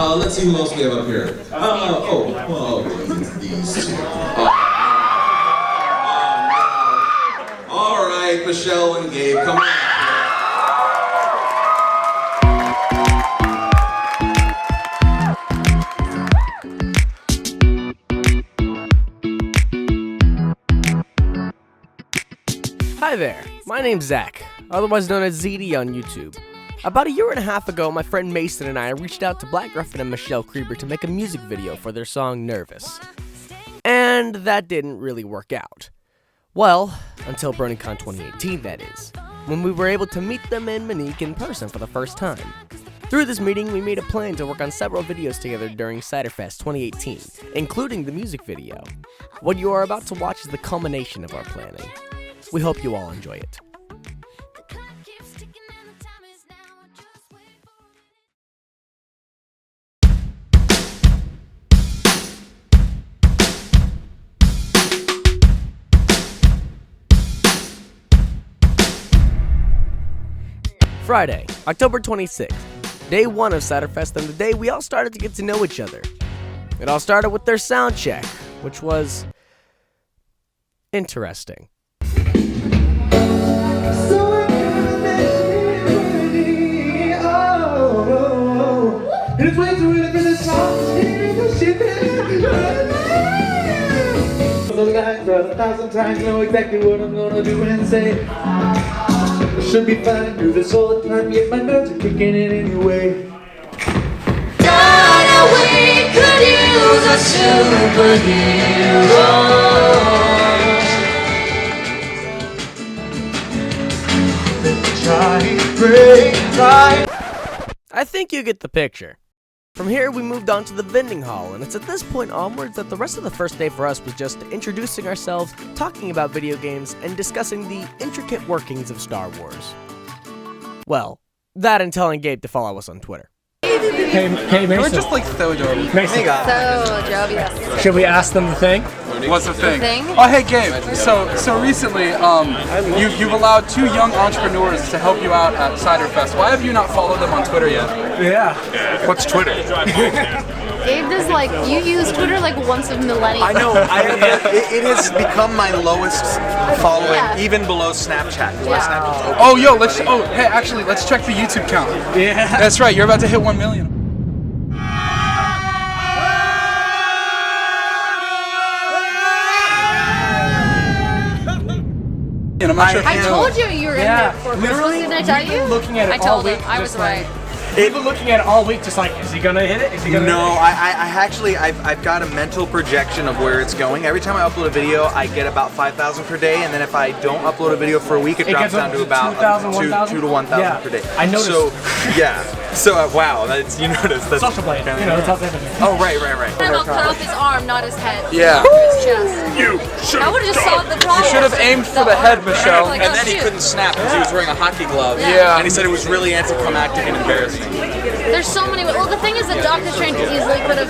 Let's see who else we have up here. These two. All right, Michelle and Gabe, come on. Hi there, my name's Zach, otherwise known as ZD on YouTube. About a year and a half ago, my friend Mason and I reached out to Gryph0n and Michelle Creber to make a music video for their song Nervous. And that didn't really work out. Well, until BronyCon 2018, that is, when we were able to meet them and Monique in person for the first time. Through this meeting, we made a plan to work on several videos together during Ciderfest 2018, including the music video. What you are about to watch is the culmination of our planning. We hope you all enjoy it. Friday, October 26th, day 1 of Ciderfest, and the day we all started to get to know each other. It all started with their sound check, which was interesting. It's way too early for this song. I've heard 1,000 times, know exactly what I'm gonna do and say. Should be fine, do this all the time, yet my nerves are kicking in anyway. Thought we could use a superhero. Try. I think you get the picture. From here, we moved on to the vending hall, and it's at this point onwards that the rest of the first day for us was just introducing ourselves, talking about video games, and discussing the intricate workings of Star Wars. Well, that and telling Gabe to follow us on Twitter. Hey Mason. We're just like Thojo. Mason. Joe, yes. Should we ask them the thing? What's the thing? thing? Oh, hey Gabe. So recently, you've allowed 2 young entrepreneurs to help you out at Ciderfest. Why have you not followed them on Twitter yet? Yeah. What's Twitter? Gabe does you use Twitter once a millennium. I know. It has become my lowest following, even below Snapchat. Oh, yo, let's check the YouTube count. Yeah. That's right. You're about to hit 1 million. I told you were in there for Christmas, didn't I tell you? Looking at it I told all him. week, I was right. We've been looking at it all week, just is he gonna hit it? Is he gonna No, I've got a mental projection of where it's going. Every time I upload a video, I get about 5,000 per day, and then if I don't upload a video for a week, it drops down to about 2 to 1,000 per day. I noticed. So, yeah. So, wow, you noticed. That's social blade. That's how it's Oh, right. I'll cut off his arm, not his head. Yeah. His chest. I would have just solved the problem. You should have aimed for the head, Michelle. Like, and then he couldn't snap because he was wearing a hockey glove. Yeah. And he said it was really anticlimactic and embarrassing. There's so many. Well, the thing is that Doctor Strange easily could have.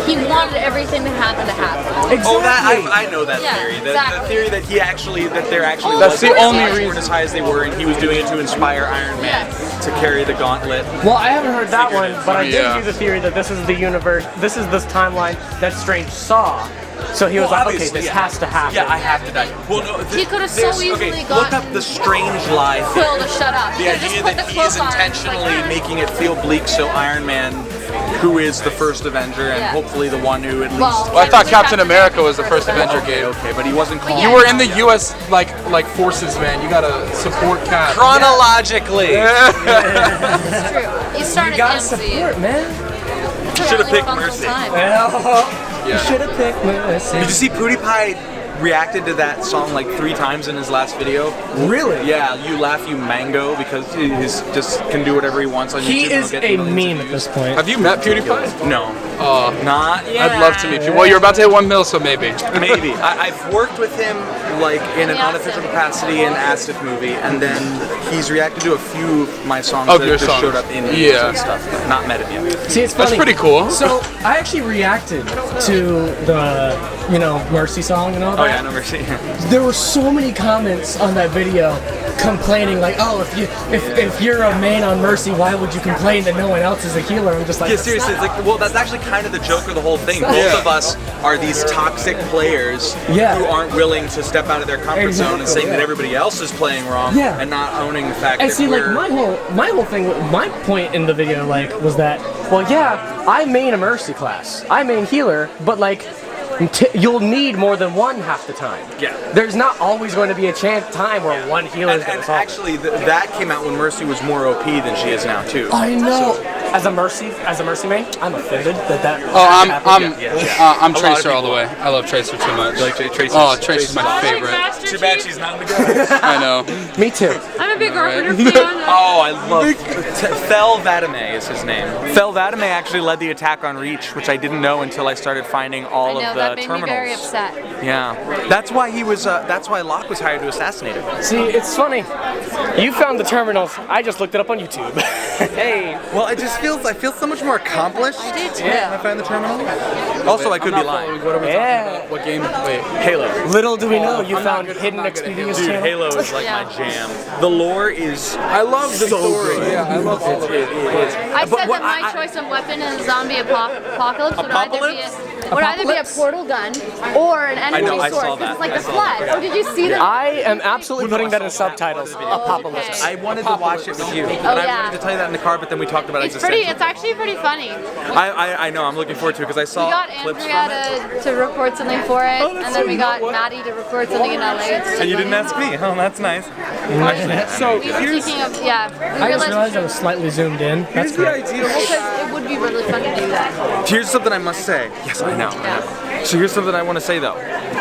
He wanted everything to happen to happen. Exactly. Oh, I know that Yeah, theory. The exactly. theory that they're actually That's the only weren't reason. as high as they were, and he was doing it to inspire Iron Man to carry the gauntlet. Well, I haven't heard that one, but I did Yeah. hear the theory that this is the universe, this timeline that Strange saw. So he was like, okay, obviously, this yeah. has to happen. Yeah, I have to die. Well, no, He could have so easily look gotten up the Strange Lie Quill theory. to shut up. The idea that he is intentionally making it feel bleak so Iron Man, who is the first Avenger and hopefully the one who at least... Well, I thought Captain America was the first Avenger, Gabe. Okay, but he wasn't called... You were in the U.S. like forces, man. You gotta support Cap. Chronologically! It's true. You started You gotta MC. support, man. Should have picked Mercy. You should have picked Mercy. Did you see PewDiePie reacted to that song like 3 times in his last video? Really? Yeah, you laugh, you mango, because he's just can do whatever he wants on YouTube. He and he'll is get a millions of meme at views. this point. Have you met PewDiePie? No. Not yet. I'd love to meet you. Well, you're about to hit 1 mil, so maybe. Maybe. I've worked with him like in an unofficial capacity in Astif movie, and then he's reacted to a few of my songs Of that your just songs. showed up in Yeah. and stuff, but not met him yet. See, it's That's funny. pretty cool. So I actually reacted to the Mercy song and all that. Oh yeah, no mercy. There were so many comments on that video complaining like, oh, if you're a main on Mercy, why would you complain that no one else is a healer? I'm just like, Yeah, seriously, it's like, well, that's actually kind of the joke of the whole thing. Both of us are these toxic players who aren't willing to step out of their comfort zone and saying that everybody else is playing wrong and not owning the fact and that see, we're... like my whole thing, my point in the video, like, was that, well, yeah, I main a Mercy class, I main healer, but like, you'll need more than one half the time. Yeah. There's not always going to be a time where one healer is going to solve actually, that came out when Mercy was more OP than she is now too. I know. So, as a Mercy main, I'm offended that. I'm Tracer all the way. I love Tracer too much. You like Tracer? Oh, Tracer's my favorite. Too bad she's not in the game. I know. Me too. I'm a big Carpenter fan. Oh, I love Fel Vadame is his name. Fel Vadame actually led the attack on Reach, which I didn't know until I started finding all of the that made terminals. me very upset. Yeah, that's why he was. That's why Locke was hired to assassinate him. See, it's funny. You found the terminals. I just looked it up on YouTube. Hey. Well, it just feels. I feel so much more accomplished. I do too. When I find the terminal. Also, I could be lying. What are we talking about? What game? Wait. Halo. Little do we know, you found Hidden Expedience Dude, channel. Halo is like my jam. The lore is. I love the story. Good. Yeah, I love all of it. I said that my choice of weapon in a zombie apocalypse would either be a portal gun or an enemy I sword. saw that. It's like the Flood. Oh, did you see that? I am absolutely putting that in subtitles. Apocalypse. I wanted to watch it with you, and I wanted to tell you that in the car, but then we talked about It's existential. It's actually pretty funny. I know. I'm looking forward to it because I saw We got clips from it. Andrea to record something for it, and then we got Maddie to record something in LA. And you didn't ask me. Oh, that's nice. So We were thinking of, I just realized I was slightly zoomed in. That's here's the great. idea. because it would be really fun to do that. Here's something I must say. Yes, I know. So here's something I want to say though.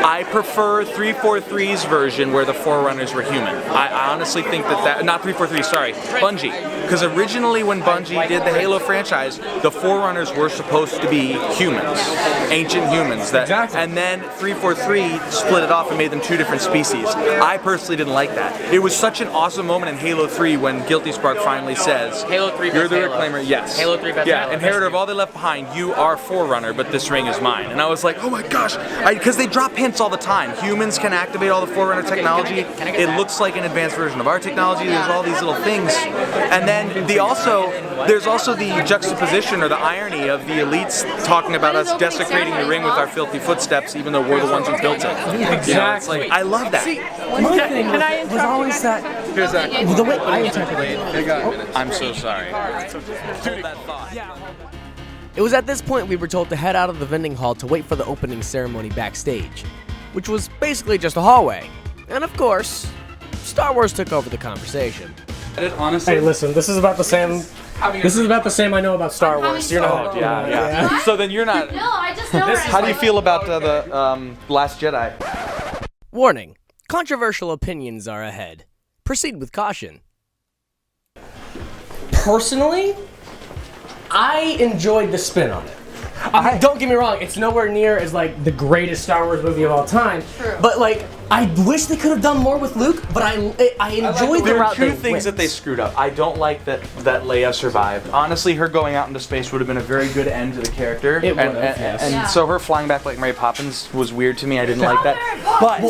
I prefer 343's version where the Forerunners were human. I honestly think that not 343, sorry, Bungie. Because originally when Bungie did the Halo franchise, the Forerunners were supposed to be humans, ancient humans. And then 343 split it off and made them two different species. I personally didn't like that. It was such an awesome moment in Halo 3 when Guilty Spark finally says, Halo 3 "You're the Halo. Reclaimer." Yes. Halo 3 best Yeah, Halo. inheritor of all they left behind. You are Forerunner, but this ring is mine. And I was like, oh my gosh, because they drop hints all the time. Humans can activate all the Forerunner technology. It looks like an advanced version of our technology. There's all these little things, and then there's also the juxtaposition or the irony of the elites talking about us desecrating the ring with our filthy footsteps, even though we're the ones who built it. You know, it's like, I love that. My thing was always that. Here's that. The way I interpreted it. I'm so sorry. Hold that thought. It was at this point we were told to head out of the vending hall to wait for the opening ceremony backstage, which was basically just a hallway. And of course, Star Wars took over the conversation. Honestly, Hey, listen, this is about the same. This is about the same I know about Star Wars. You're not. Yeah. So then you're not. No, I just know How do you feel about the Last Jedi? Warning, controversial opinions are ahead. Proceed with caution. Personally, I enjoyed the spin on it. Don't get me wrong, it's nowhere near as like the greatest Star Wars movie of all time. True. But like, I wish they could have done more with Luke. But I enjoyed the There are route two they things went. that they screwed up. I don't like that Leia survived. Honestly, her going out into space would have been a very good end to the character. It would have, yes. And so her flying back like Mary Poppins was weird to me. I didn't like that. But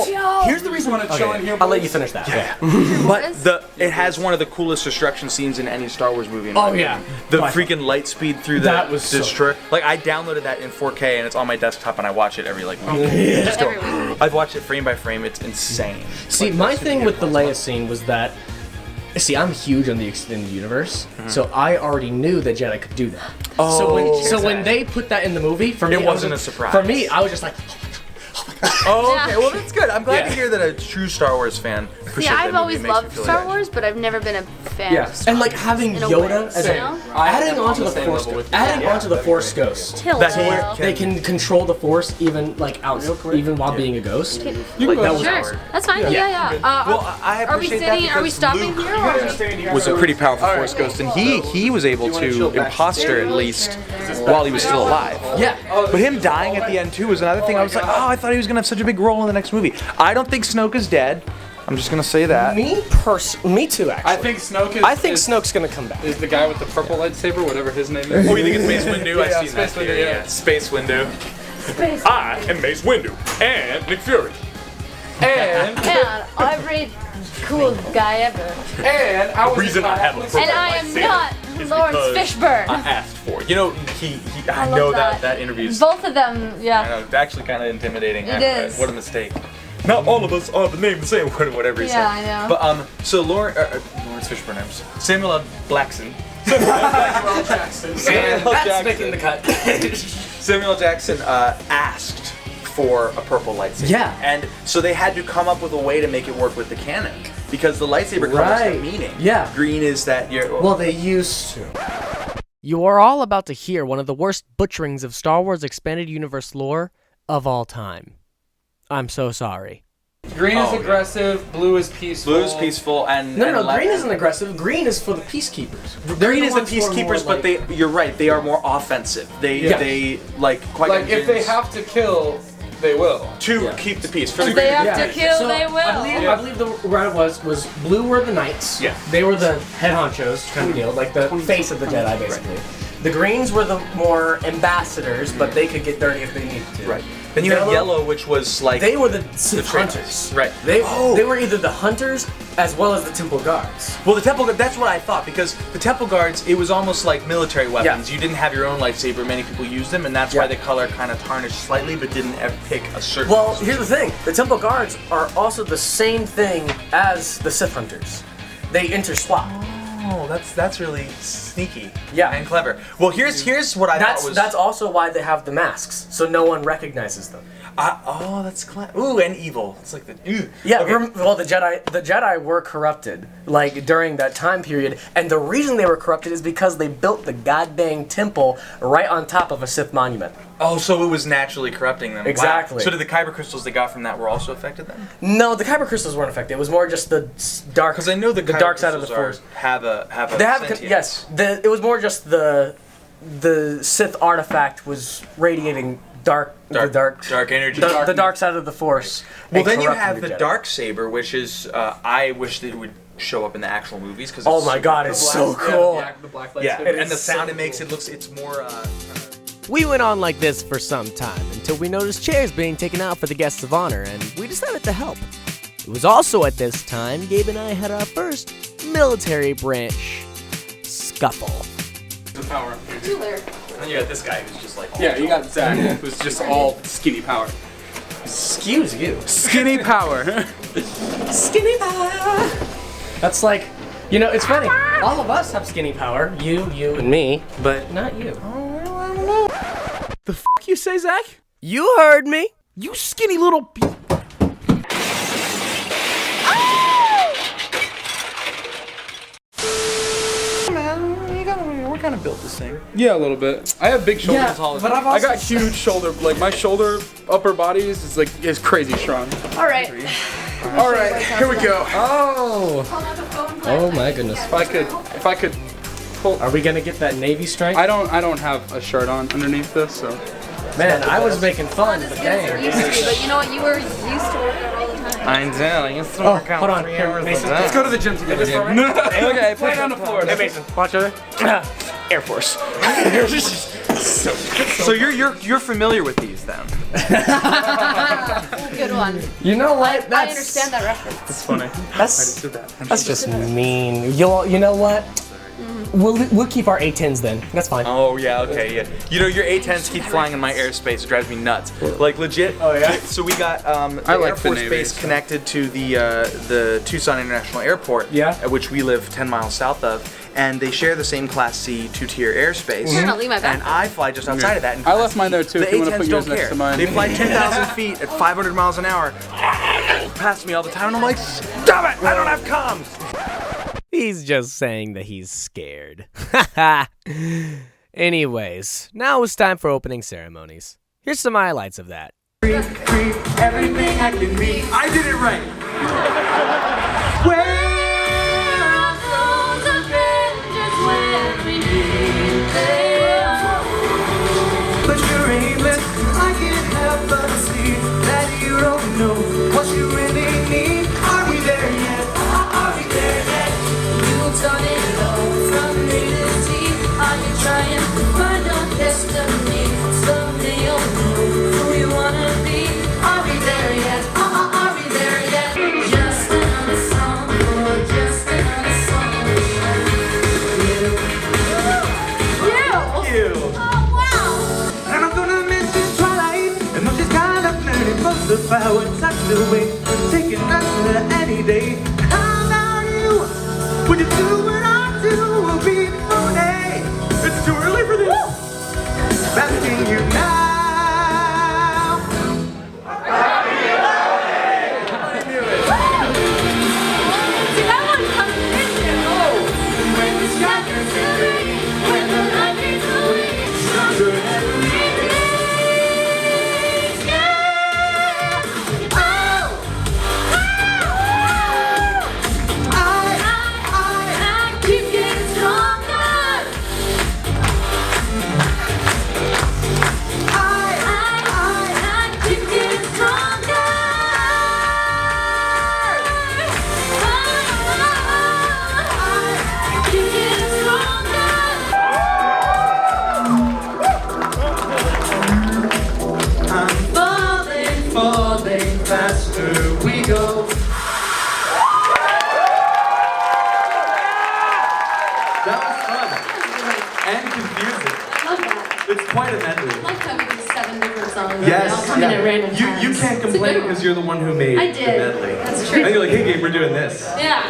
Here's the reason. I'll let you finish that. But it has one of the coolest destruction scenes in any Star Wars movie. In my opinion. The freaking light speed through That was so destroyer. Like I downloaded that in 4K and it's on my desktop and I watch it every like week. Just go. I've watched it frame by frame. It's insane. See, my thing with the Leia scene was that. See, I'm huge on the extended universe, so I already knew that Jedi could do that. So when they put that in the movie, for me, It wasn't a surprise. For me, I was just like, Oh, okay. Well, that's good. I'm glad to hear that a true Star Wars fan appreciates See, that I've movie. always It makes me loved feel Star like Wars, but I've never been a fan of Star and like having in a Yoda way, as you a know? adding onto the Force, adding onto the Force Ghost. Till That's now. where- They can control the Force even like out, even while being a ghost. Like that was Sure, that's fine. Yeah. Well, I Are we appreciate sitting? that Are we because stopping Luke here? Or are we... was a pretty powerful Force ghost, and he was able to imposter at least while he was still alive. Yeah. But him dying at the end too was another thing. I was like, oh, I thought he was gonna have such a big role in the next movie. I don't think Snoke is dead. I'm just gonna say that. Me too. Actually, I think Snoke is. I think Snoke's gonna come back. Is the guy with the purple lightsaber, whatever his name is. Oh, you think it's Mace Windu? Yeah, I've seen Space that. Windu, yeah. Space Windu. I am Mace Windu and Nick Fury. And every cool guy ever. And I was the reason I have a purple And I am lightsaber not is Lawrence because Fishburne. I asked for it. You know, I love know that. that interview is Both of them, yeah. I know, it's actually kind of intimidating. It is. What a mistake. Not all of us are the name the same, whatever he said. Yeah, I know. But so Lawrence Fishburne names. Samuel L. Jackson. That's making the cut. Samuel L. Jackson asked for a purple lightsaber. Yeah. And so they had to come up with a way to make it work with the canon. Because the lightsaber colors have meaning. Yeah. Green is that you're... Well, they used to. You are all about to hear one of the worst butcherings of Star Wars Expanded Universe lore of all time. I'm so sorry. Green is aggressive, blue is peaceful. Blue is peaceful, and... No, green isn't aggressive. Green is for the peacekeepers. Green is the peacekeepers, but you're right, they are more offensive. They like, quite like, if they have to kill, they will. To keep the peace. For the If they greater have to kill, they will. I believe the route was blue were the knights. Yeah. They were the head honchos, kind of deal, like the face of the Jedi, basically. Right. The greens were the more ambassadors, but they could get dirty if they needed to. Right. Then you have yellow, which was like... They were the Sith hunters. Right. They were either the hunters as well as the temple guards. Well, the temple guards, that's what I thought, because the temple guards, it was almost like military weapons. Yeah. You didn't have your own lightsaber, many people used them, and that's why the color kind of tarnished slightly, but didn't ever pick a certain... Well, here's the thing. The temple guards are also the same thing as the Sith hunters. They interswap. Oh, that's really sneaky. Yeah. And clever. Well, here's what I thought was... That's also why they have the masks, so no one recognizes them. Oh, that's clever. Ooh, and evil. It's like the... Ooh. Yeah, okay. Well, the Jedi were corrupted, like, during that time period, and the reason they were corrupted is because they built the goddamn temple right on top of a Sith monument. Oh, so it was naturally corrupting them. Exactly. Wow. So did the kyber crystals they got from that were also affected then? No, the kyber crystals weren't affected. It was more just the dark... Because I know the dark side of the Force. Have a sentience. Yes. It was more just the Sith artifact was radiating dark energy. The dark side of the Force. Well, then you have the dark saber, which is I wish that it would show up in the actual movies because oh my god, it's so cool. The black lightsaber. Yeah, and the sound it makes, it's more. We went on like this for some time until we noticed chairs being taken out for the guests of honor, and we decided to help. It was also at this time Gabe and I had our first military branch scuffle. The power. And you got this guy who's just like. Yeah, you got Zach, who's just all skinny power. Excuse you. Skinny power. Skinny power. That's like, you know, it's funny. All of us have skinny power. You, and me, but not you. The f*** you say, Zach? You heard me. You skinny little... We're kind of built the same. Yeah, a little bit. I have big shoulders. Yeah, but I got huge shoulder, like my shoulder, upper body is crazy strong. All right. All right, here we go. Oh my goodness. If I could pull. Are we gonna get that navy stripe? I don't have a shirt on underneath this, so. Man, I was making fun, but dang. Used to, but you know what? You were used to work out all the time. I know. I used to work out hold on. 3 Here, hours Mason, a day. Let's go to the gym together. Okay, play it on the floor. Hey Mason, watch over. Air Force. So you're familiar with these then? Good one. You know what? I understand that reference. That's funny. That's just mean. You know what? We'll keep our A-10s then. That's fine. Oh yeah, okay, yeah. You know your A-10s keep flying in my airspace. It drives me nuts. Like legit. Oh yeah. So we got the Air Force Base connected to the Tucson International Airport. Yeah. Which we live 10 miles south of. And they share the same Class C 2-tier airspace. Sure, I'll leave my And I fly just outside of that. In I Class left mine there too. The If you want to A-10s put yours don't next care. to mine. They fly 10,000 feet at 500 miles an hour past me all the time, and I'm like, stop it! I don't have comms. He's just saying that he's scared. Anyways, now it's time for opening ceremonies. Here's some highlights of that. Everything I can be. I did it right. But you're aimless. I can't help but see that you don't know what you really need. Are we there yet? Are we there yet? You taught it all from A to Z. Are you trying to find your destiny? Someday you'll know. if I were tucked away, would take it under any day. How about you? Would you do what I do? Or be phony? It's too early for this. Asking you now. See, that one comes in there. When the sky turns to rain, when the night fades away, stronger every day. Yeah. Oh. I keep getting stronger. I keep getting stronger. Keep getting stronger. I'm falling, falling faster we go. That was fun and confusing. Love that. It's quite a medley. I like how we did 7 different songs. Yes, They all come in at random you times. can't It's a good complain one. because you're the one who made I the did. medley. That's true. And you're like, hey Gabe, we're doing this. Yeah.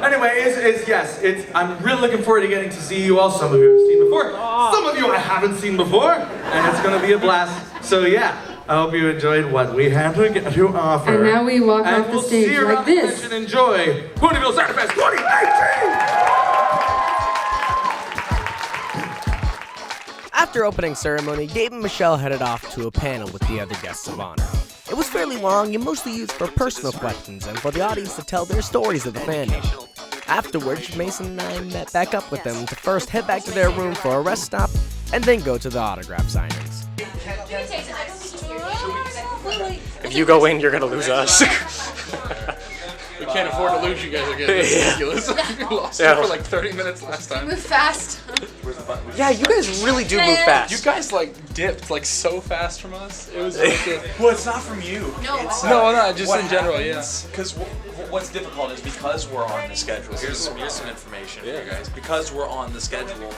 Anyway, it's I'm really looking forward to getting to see you all. Some of you I've seen before, some of you I haven't seen before, and it's gonna be a blast. So yeah, I hope you enjoyed what we had to offer. And now we walk And off the we'll stage see you like around the this. convention. Enjoy Ponyville Ciderfest 2018! After opening ceremony, Gabe and Michelle headed off to a panel with the other guests of honor. It was fairly long and mostly used for personal questions and for the audience to tell their stories of the fandom. Afterwards, Mason and I met back up with them to first head back to their room for a rest stop and then go to the autograph signings. If you go in, you're gonna lose us. We can't afford to lose you guys again. It's ridiculous. We lost you for like 30 minutes last time. Move fast. Yeah, you guys really do move fast. You guys like dipped like so fast from us. It was like Well, it's not from you. No. It's, no, just what in general, yeah. Because what's difficult is because we're on the schedule. Here's some information for you guys. Because we're on the schedule,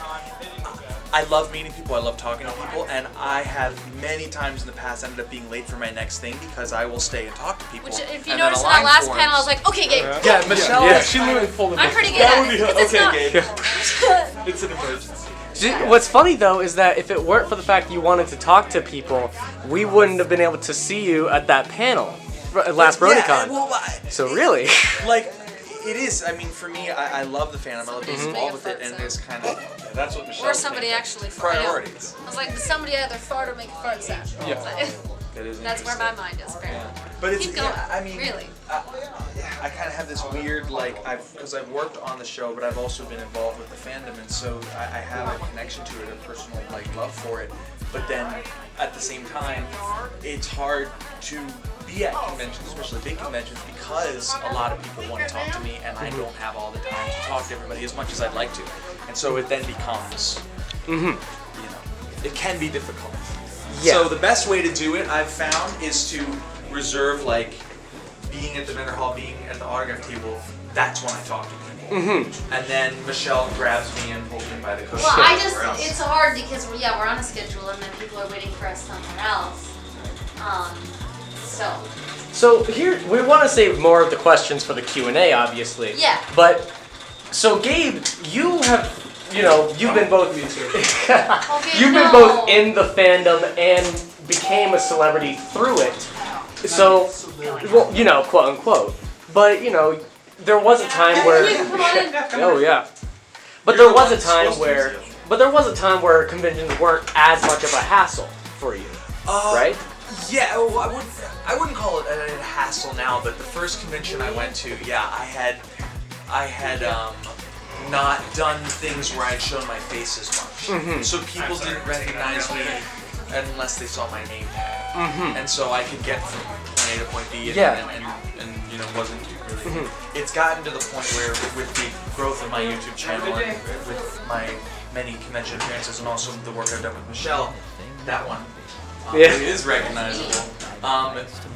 I love meeting people. I love talking to people, and I have many times in the past ended up being late for my next thing because I will stay and talk to people. Which, if you and then noticed a in that line last forms. panel, I was like, okay, Gabe. Yeah, Michelle. Yeah. she literally pulled I'm pretty good at it. 'Cause it's not- Gabe. It's an emergency. What's funny though is that if it weren't for the fact that you wanted to talk to people, we wouldn't have been able to see you at that panel last BronyCon. Yeah, well, So really, like, it is. I mean, for me, I love the fandom. I love being involved with it, and there's kind of that's what Michelle. Or somebody actually farted. priorities. I was like, did somebody either fart or make a fart sound? Yeah. That is That's where my mind is, apparently. But it's Keep going. yeah, I mean, Really. I kind of have this weird like because I've worked on the show, but I've also been involved with the fandom, and so I have a connection to it, a personal like love for it. But then at the same time, it's hard to be at conventions, especially big conventions, because a lot of people want to talk to me, and I don't have all the time to talk to everybody as much as I'd like to, and so it then becomes, you know, it can be difficult. Yeah. So the best way to do it, I've found, is to reserve like being at the vendor hall, being at the autograph table. That's when I talk to people. And then Michelle grabs me and pulls me by the coat. Well, it's hard because we're on a schedule and then people are waiting for us somewhere else. so here we want to save more of the questions for the Q&A, obviously. Yeah. But so Gabe, you have. You know, you've been both you've been both in the fandom and became a celebrity through it. So, well, you know, quote unquote. But you know, there was a time where oh yeah. But there was a time where conventions weren't as much of a hassle for you, right? Yeah, well, I wouldn't call it a hassle now, but the first convention I went to, yeah, I had not done things where I'd shown my face as much. So people didn't recognize me unless they saw my name tag. And so I could get from point A to point B and you know, wasn't really... It's gotten to the point where with the growth of my YouTube channel and with my many convention appearances and also the work I've done with Michelle, that one it is recognizable.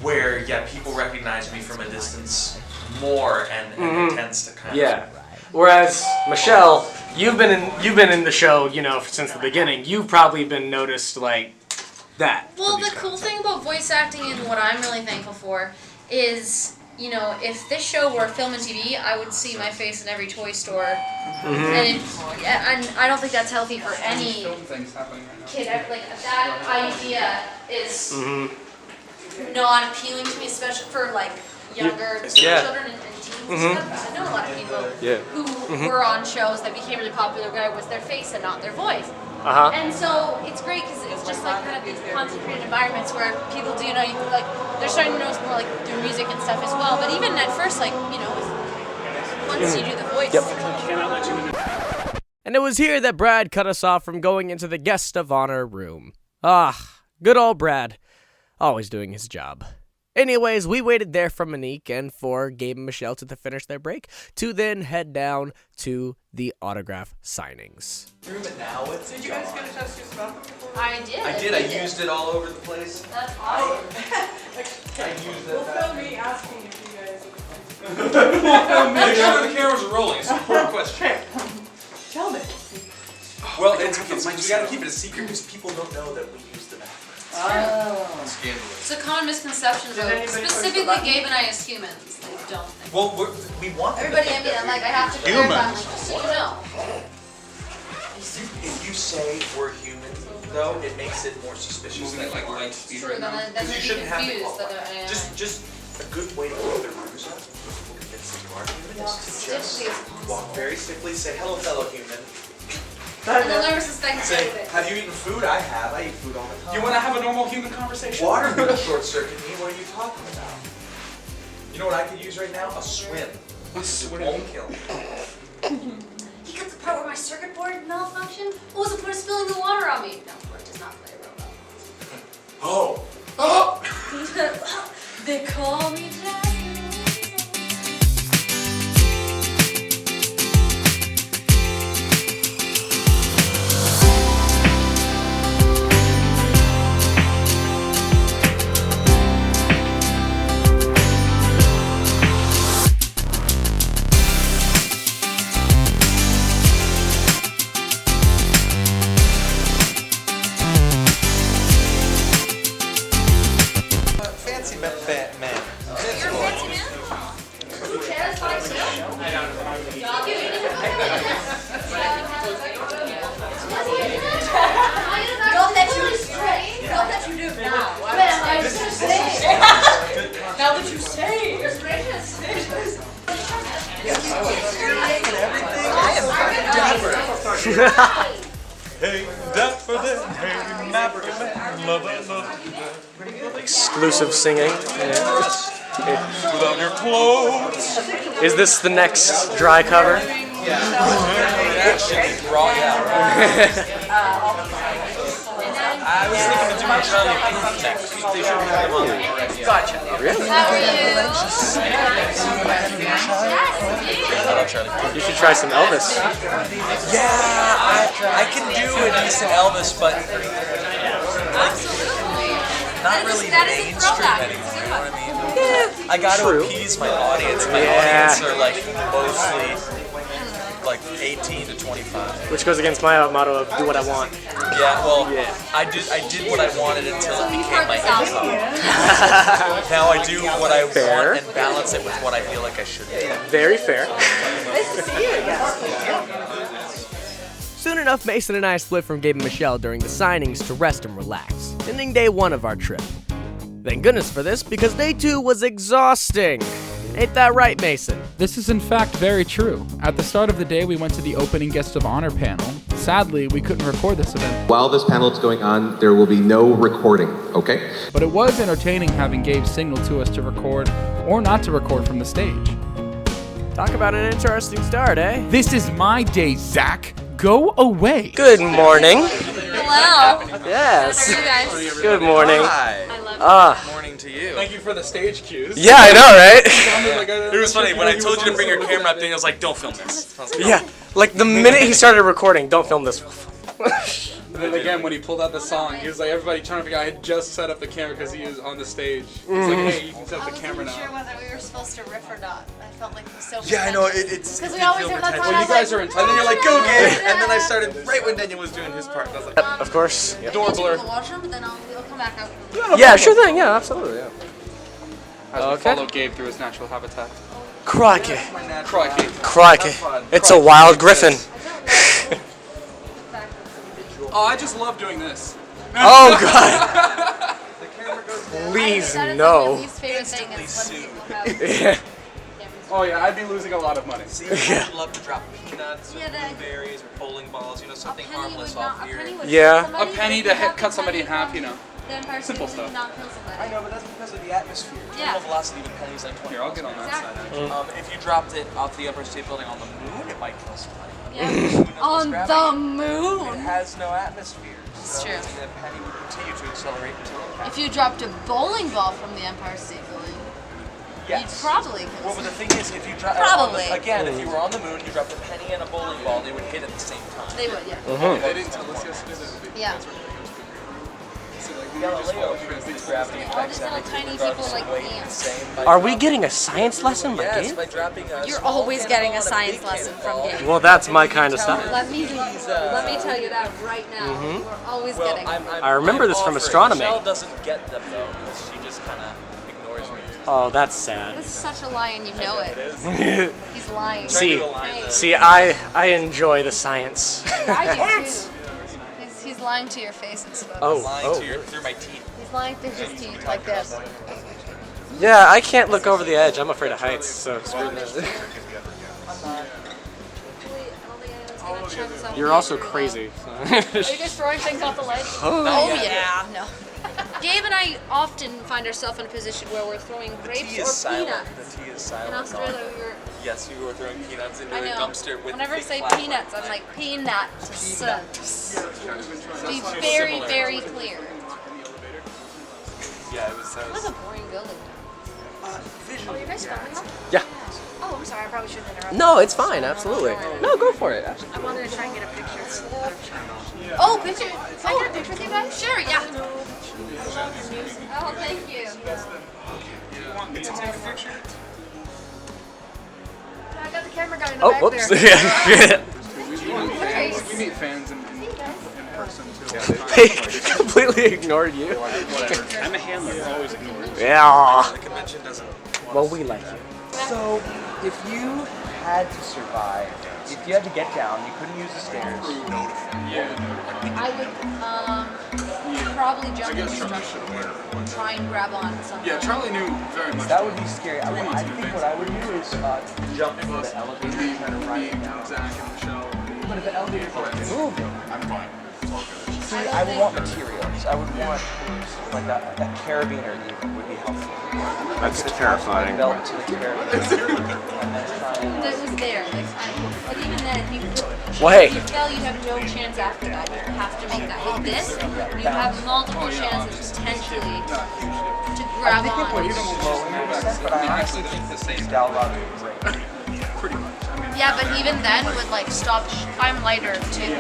Where, yeah, people recognize me from a distance more and it tends to kind of... Whereas Michelle, you've been in the show, you know, since the beginning. You've probably been noticed like that. Well, the cool thing about voice acting and what I'm really thankful for is, you know, if this show were film and TV, I would see my face in every toy store. And I don't think that's healthy for any kid. Like, that idea is not appealing to me, especially for like younger children and teens and stuff. I know a lot of people who were on shows that became really popular with their face and not their voice. And so it's great because it's just like kind of these concentrated environments where people do, you know, you like they're starting to notice more like through music and stuff as well. But even at first, like, you know, once you do the voice. And it was here that Brad cut us off from going into the guest of honor room. Ah, good old Brad. Always doing his job. Anyways, we waited there for Monique and for Gabe and Michelle to finish their break, to then head down to the autograph signings. Did you guys get a chance to use the bathroom before? I did. I did. I used it all over the place. That's awesome. I used it. Film me asking if you guys. Make sure the cameras are rolling. It's an important question. Tell me. Well, we gotta keep it a secret because people don't know that we use the bathroom. Oh. Scandalous. It's a common misconception about specifically Gabe and I as humans. Like, don't think. Well, we want Everybody, I mean, I'm like, I have to clarify, like, just so you know. If you say we're human, though, it makes it more suspicious. Moving at like light speed True, right now. then You you shouldn't have to confused qualify. that I Just a good way to put their ruse up, we'll convince them you are human, is to just walk very stiffly, say, hello, fellow human. And they'll never suspect Say, it. have you eaten food? I have. I eat food all the time. You want to have a normal human conversation? Water will short circuit me. What are you talking about? You know what I could use right now? A swim. This won't kill me. You got the part where my circuit board malfunctioned? What was the point of spilling the water on me? No, it does not play a role. Oh. They call me Jack. Fancy man. You're a fancy man? Who cares? Like, Not that you do now. Well, I was just saying. Now that you say. You're gracious. Hey, dapper then, hey, mapper man, lover. Exclusive singing. Without your clothes. Is this the next dry cover? Actually, raw, I was thinking of doing Charlie Puth next. They should have one already. Gotcha. Really? How are you? You should try some Elvis. Yeah, I can do a decent Elvis, but not really mainstream anymore. You know what I mean? Yeah, I got to appease my audience. My audience are like mostly like 18 to 25. Which goes against my motto of do what I want. Yeah, well, I did what I wanted until it became my income. Now I do what I want and balance it with what I feel like I should do. Very fair. Nice to see you again. Soon enough, Mason and I split from Gabe and Michelle during the signings to rest and relax, ending day 1 of our trip. Thank goodness for this, because day 2 was exhausting. Ain't that right, Mason? This is in fact very true. At the start of the day, we went to the opening guest of honor panel. Sadly, we couldn't record this event. While this panel is going on, there will be no recording, okay? But it was entertaining having Gabe signal to us to record or not to record from the stage. Talk about an interesting start, eh? This is my day, Zach. Go away. Good morning. Hello. Yes. How are you guys? Good morning. Hi. Ah. Morning to you. Thank you for the stage cues. Yeah, I know, right? It was funny when I told you to bring your camera up. Then I was like, "Don't film this." I was like, Yeah. Like the minute he started recording, don't film this. But then again, when he pulled out the song, he was like, everybody turn up. I had just set up the camera because he was on the stage. He's like, hey, you can set up the camera I wasn't now. sure whether we were supposed to riff or not. I felt like it was so Yeah, I know, it's... because we always have that part. Well, you guys are in. And then you're like, go, Gabe! And then I started right when Daniel was doing his part. And I was like, Of course. Door blur. The washroom, but then we'll come back out. Yeah, sure thing. Yeah, absolutely. Yeah. As we follow Gabe through his natural habitat. Crikey. Crikey. Crikey. It's a wild griffin. Oh, I just love doing this. Oh, God. Please, no. My least favorite thing is when people have. Yeah. Oh yeah, I'd be losing a lot of money. see, I would love to drop peanuts or blueberries or bowling balls, you know, something harmless off here. Yeah. A penny to cut somebody in half, you know. Simple stuff. I know, but that's because of the atmosphere. Yeah. Terminal velocity with pennies like 20 Here, I'll get on that side. Exactly. If you dropped it off the Empire State Building on the moon, it might kill somebody. Yeah. On the moon. It has no atmosphere. It's so true. The penny would continue to accelerate until impact. If you dropped a bowling ball from the Empire State Building, you'd probably kill Well, but the thing is, if you drop Probably. again, if you were on the moon, you dropped a penny and a bowling ball, they would hit at the same time. They would, yeah. They didn't tell us yesterday that it would be. Yeah. Galileo thinks gravity All these little tiny people like ants. Are we getting a science lesson by Yes, Gabe? by dropping a You're small always cannonball getting a and science big lesson from cannonball. Gabe. Well, that's my kind of stuff. Let me tell you that right now. We're always Well, getting. I remember this from offering. astronomy. Michelle doesn't get them though, because she just kind of ignores me. Oh, that's sad. This is such a lie, and you know it. He's lying. See, I enjoy the science. I do too. He's lying to your face and stuff. Oh, Lying to through my teeth. He's lying through his teeth like this. Yeah, I can't look over the edge. I'm afraid of heights, so screw that. You're also crazy. Are you guys throwing things off the ledge? Oh yeah, no. Gabe and I often find ourselves in a position where we're throwing grapes Tea or is silent. peanuts. The tea is In silent. Australia, we were. Yes, you were throwing peanuts into I the know. dumpster with Whenever I big say flashlight. peanuts, I'm like peanuts. Be very, very clear. Yeah, it was. That was a boring building. Oh, you guys filming them? Yeah. Oh, I'm sorry. I probably shouldn't interrupt. No, it's fine. Absolutely. No, go for it. I wanted to try and get a picture. Oh, picture? Can I get a picture with you guys? Sure, yeah. Oh, thank you. I got the camera guy in the back whoops. there. We meet fans in person too. They completely ignored you. I'm a handler. Always ignored. Yeah. The convention doesn't. Well, we like you. So, if you had to survive, if you had to get down, you couldn't use the stairs. I would probably jump in destruction and try and grab on something. Yeah, Charlie knew very much. That would be scary. I think what I would do is jump into the elevator and try to ride it down. Zach and Michelle. But if the elevator was moving, I'm fine. It's all good. see, I would want materials. I would want like a carabiner even would be helpful. That's terrifying. Belt to the carabiner. And then try and That was there. But even then, if you, Well, hey. if you fail, you have no chance after that. You have to make that. With this, you have multiple chances potentially to grab I think it would on. be slow in your sense, but I honestly think the same Gal would break. Pretty much. I mean, Yeah, but even then would like stop. I'm lighter too.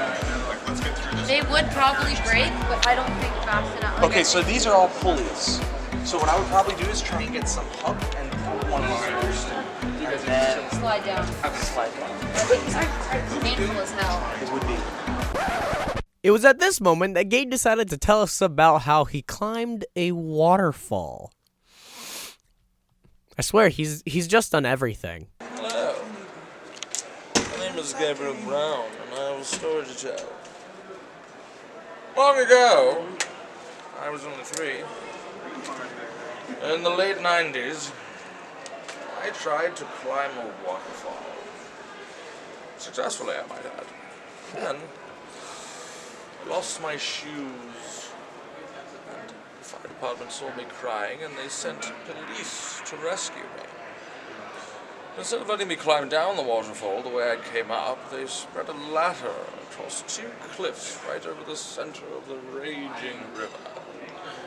They would probably break, but I don't think fast enough. Okay, so these are all pulleys. So what I would probably do is try and get some hook and pull one of these first. And then slide down. slide down. It's painful as hell. It would be. It was at this moment that Gabe decided to tell us about how he climbed a waterfall. I swear, he's just done everything. Hello. My name is Gabriel Brown, and I have a story to tell. Long ago, I was only 3. In the late 90s, I tried to climb a waterfall. Successfully, I might add. Then, I lost my shoes. And the fire department saw me crying, and they sent police to rescue me. Instead of letting me climb down the waterfall the way I came up, they spread a ladder across 2 cliffs right over the center of the raging river.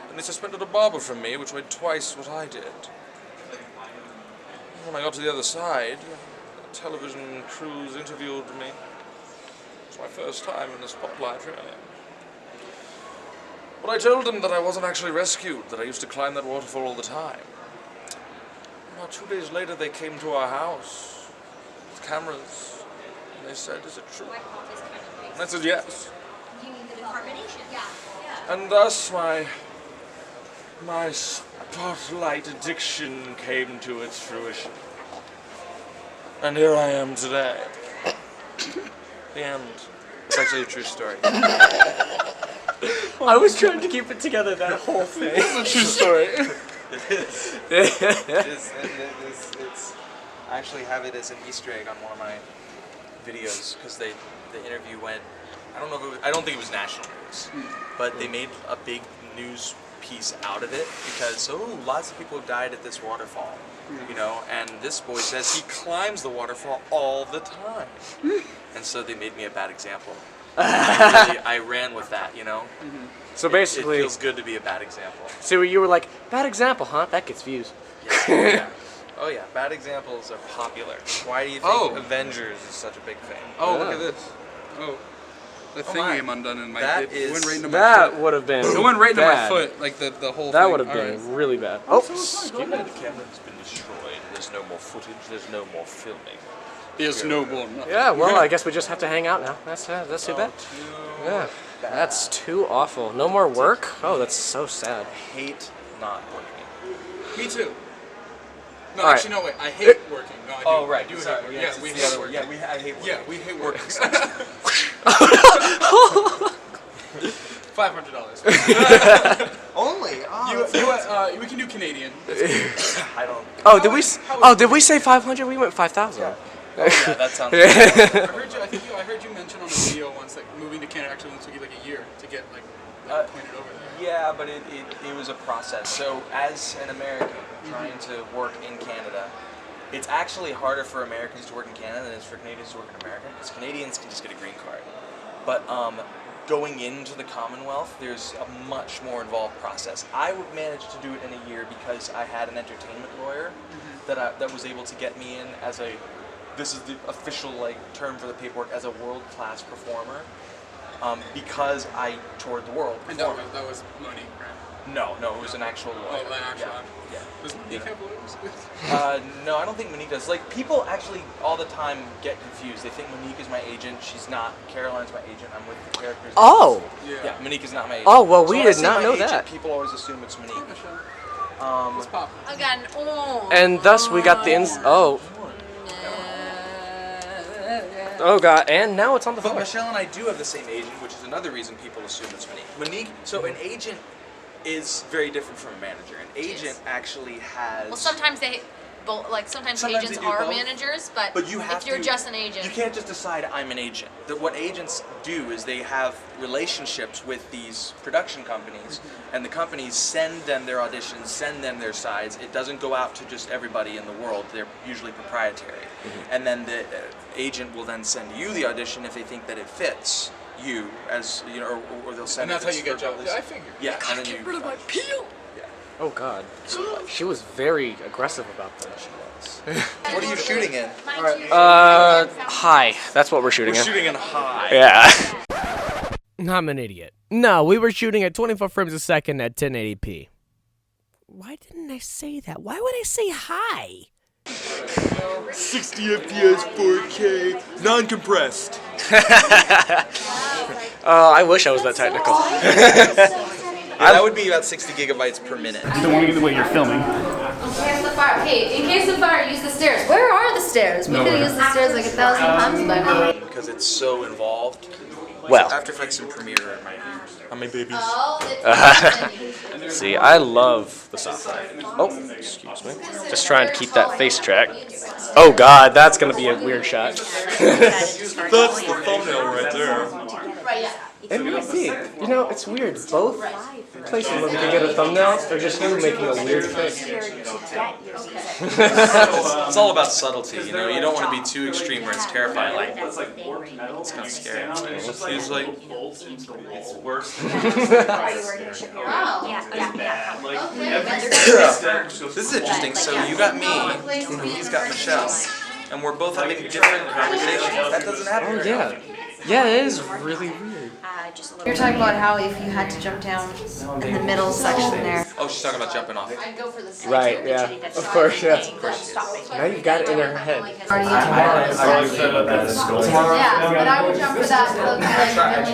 And they suspended a barber from me, which weighed twice what I did. When I got to the other side, the television crews interviewed me. It was my first time in the spotlight, really. But I told them that I wasn't actually rescued, that I used to climb that waterfall all the time. About 2 days later, they came to our house with cameras, and they said, "Is it true?" And I said, "Yes." And thus my spotlight addiction came to its fruition. And here I am today. The end. It's actually a true story. I was trying to keep it together, that whole thing. It's a true story. It is. It's. I actually have it as an Easter egg on one of my videos because the interview went. I don't think it was national news, but they made a big news piece out of it because lots of people died at this waterfall, you know, and this boy says he climbs the waterfall all the time, and so they made me a bad example. I ran with that, you know. So basically, it feels good to be a bad example. So you were like, bad example, huh? That gets views. Yeah. Oh yeah, bad examples are popular. Why do you think Avengers is such a big thing? Oh, look at this. Oh. The thing came undone in my That it went right into my That foot. would have been It went right into my bad. foot, like the whole That thing. would have been really bad. Oh, excuse me. The camera's been destroyed. There's no more footage. There's no more filming. There's no more. Yeah, well, I guess we just have to hang out now. That's too bad. Yeah, that's too awful. No more work? Oh, that's so sad. I hate not working. Me too. No, All actually, no, wait. I hate working. No, I do. Oh, right. I do Sorry. hate working. Yes, Yeah, we it's hate the other working. word. Yeah, I hate working. Yeah, we hate working. $500. Only? We can do Canadian. I don't. Oh, did we say 500? We went 5,000. Yeah. Oh, yeah, that sounds good. I heard you mention on the video once that moving to Canada actually took you like a year to get pointed over there. Yeah, but it was a process. So as an American trying to work in Canada, it's actually harder for Americans to work in Canada than it is for Canadians to work in America, because Canadians can just get a green card. But going into the Commonwealth, there's a much more involved process. I managed to do it in a year because I had an entertainment lawyer that was able to get me in as this is the official term for the paperwork, as a world-class performer, because I toured the world. And that was money, right? No, it was an actual lawyer. Oh, an actual. Yeah. Does Monique have lawyers? No, I don't think Monique does. People actually all the time get confused. They think Monique is my agent. She's not. Caroline's my agent. I'm with the characters. Oh. Yeah, Monique is not my agent. Oh, well, we So when I did say not my know agent, that. People always assume it's Monique. Again, And thus we got the Oh god, and now it's on the But floor. Michelle and I do have the same agent, which is another reason people assume it's Monique. So an agent is very different from a manager. An agent actually has. well, sometimes they, sometimes Sometimes agents they do are both. managers, but you have if you're to, just an agent, you can't just decide I'm an agent. What agents do is they have relationships with these production companies, and the companies send them their auditions, send them their sides. It doesn't go out to just everybody in the world. They're usually proprietary. And then the agent will then send you the audition if they think that it fits you, as you know, or they'll send. And that's it how you get jobs. Yeah, I figured. Yeah, and then you. rid of my peel. Oh god. She was very aggressive about that. She was. What are you shooting in? High. That's what we're shooting We're in. shooting in high. Yeah. I'm an idiot. No, we were shooting at 24 frames a second at 1080p. Why didn't I say that? Why would I say high? 60 FPS, 4K, non-compressed. I wish I was that technical. That would be about 60 gigabytes per minute. Don't want to get in the way you're filming. In case of fire, in case of fire, use the stairs. Where are the stairs? We could have used the stairs like 1,000 times by now. Because it's so involved. Well. After Effects and Premiere are my babies. See, I love the software. Oh, excuse me. Just trying to keep that face track. Oh god, that's gonna be a weird shot. That's the thumbnail right there. It might be. You know, it's weird. Both places where we can get a thumbnail are just you making a weird face. It's all about subtlety, you know. You don't want to be too extreme where it's terrifying. It's kind of scary. It's like it's worse. This is interesting. So you got me, and he's got Michelle, and we're both having different conversations. That doesn't happen. Oh yeah. Yeah, it is really weird. You're talking about how if you had to jump down in the middle section there. Oh, she's talking about jumping off. I'd go for the side. Right, yeah. Of course, yeah. Now you've got it in her head. Yeah, but I would jump for that only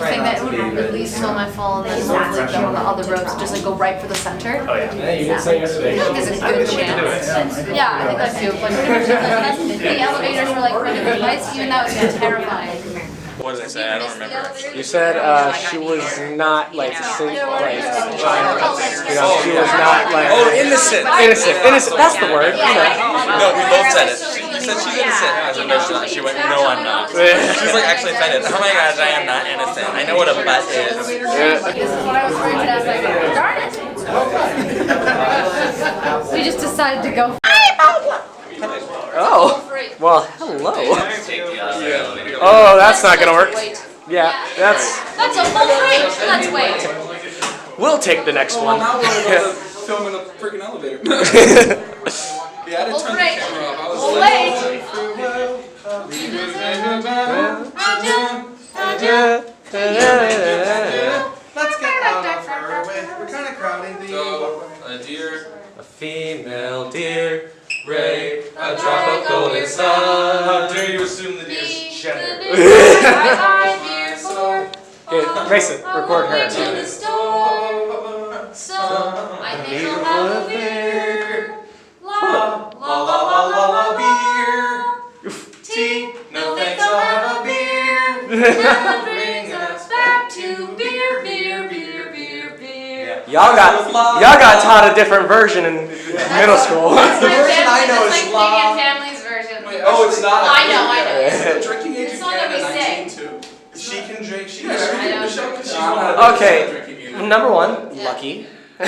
thing that would release all my fall and then like go on the other ropes, just like go right for the center. Oh yeah. You did say yesterday. I think there's a good chance. Yeah, I think that's too. Like the elevators were like running the lights, even that was terrifying. What did I say? I don't remember. You said she was not like, she was not like. Oh, innocent. Innocent. That's the word. You know. No, we both said it. She said she's innocent. I said, no, she's not. She went, no, I'm not. She's like actually offended. Oh my gosh, I am not innocent. I know what a butt is. This is what I was worried about. Like, darn it. We just decided to go. Oh, well, hello. Oh, that's not gonna work. Yeah, that's a full freight. Let's wait. We'll take the next one. Now we're going to film in the freaking elevator. Yeah, I didn't turn the camera off. I was Let's get out of her way. We're kind of crowding the. So, a deer, a female deer, Ray, a drop of golden sun. How dare you assume the deer's gender? Okay, Mason, record her. So I think I'll have a beer. La la la la la la beer. Tea, no thanks, I'll have a beer. That brings us back to beer, beer, beer, beer, beer. Y'all got taught a different version in middle school. The version I know is Canadian Family's version. Oh, it's not. I know. The drinking age in Canada 19 too. She can drink. She can Yeah, drink. Michelle, because she's not Okay, number one, lucky. Oh,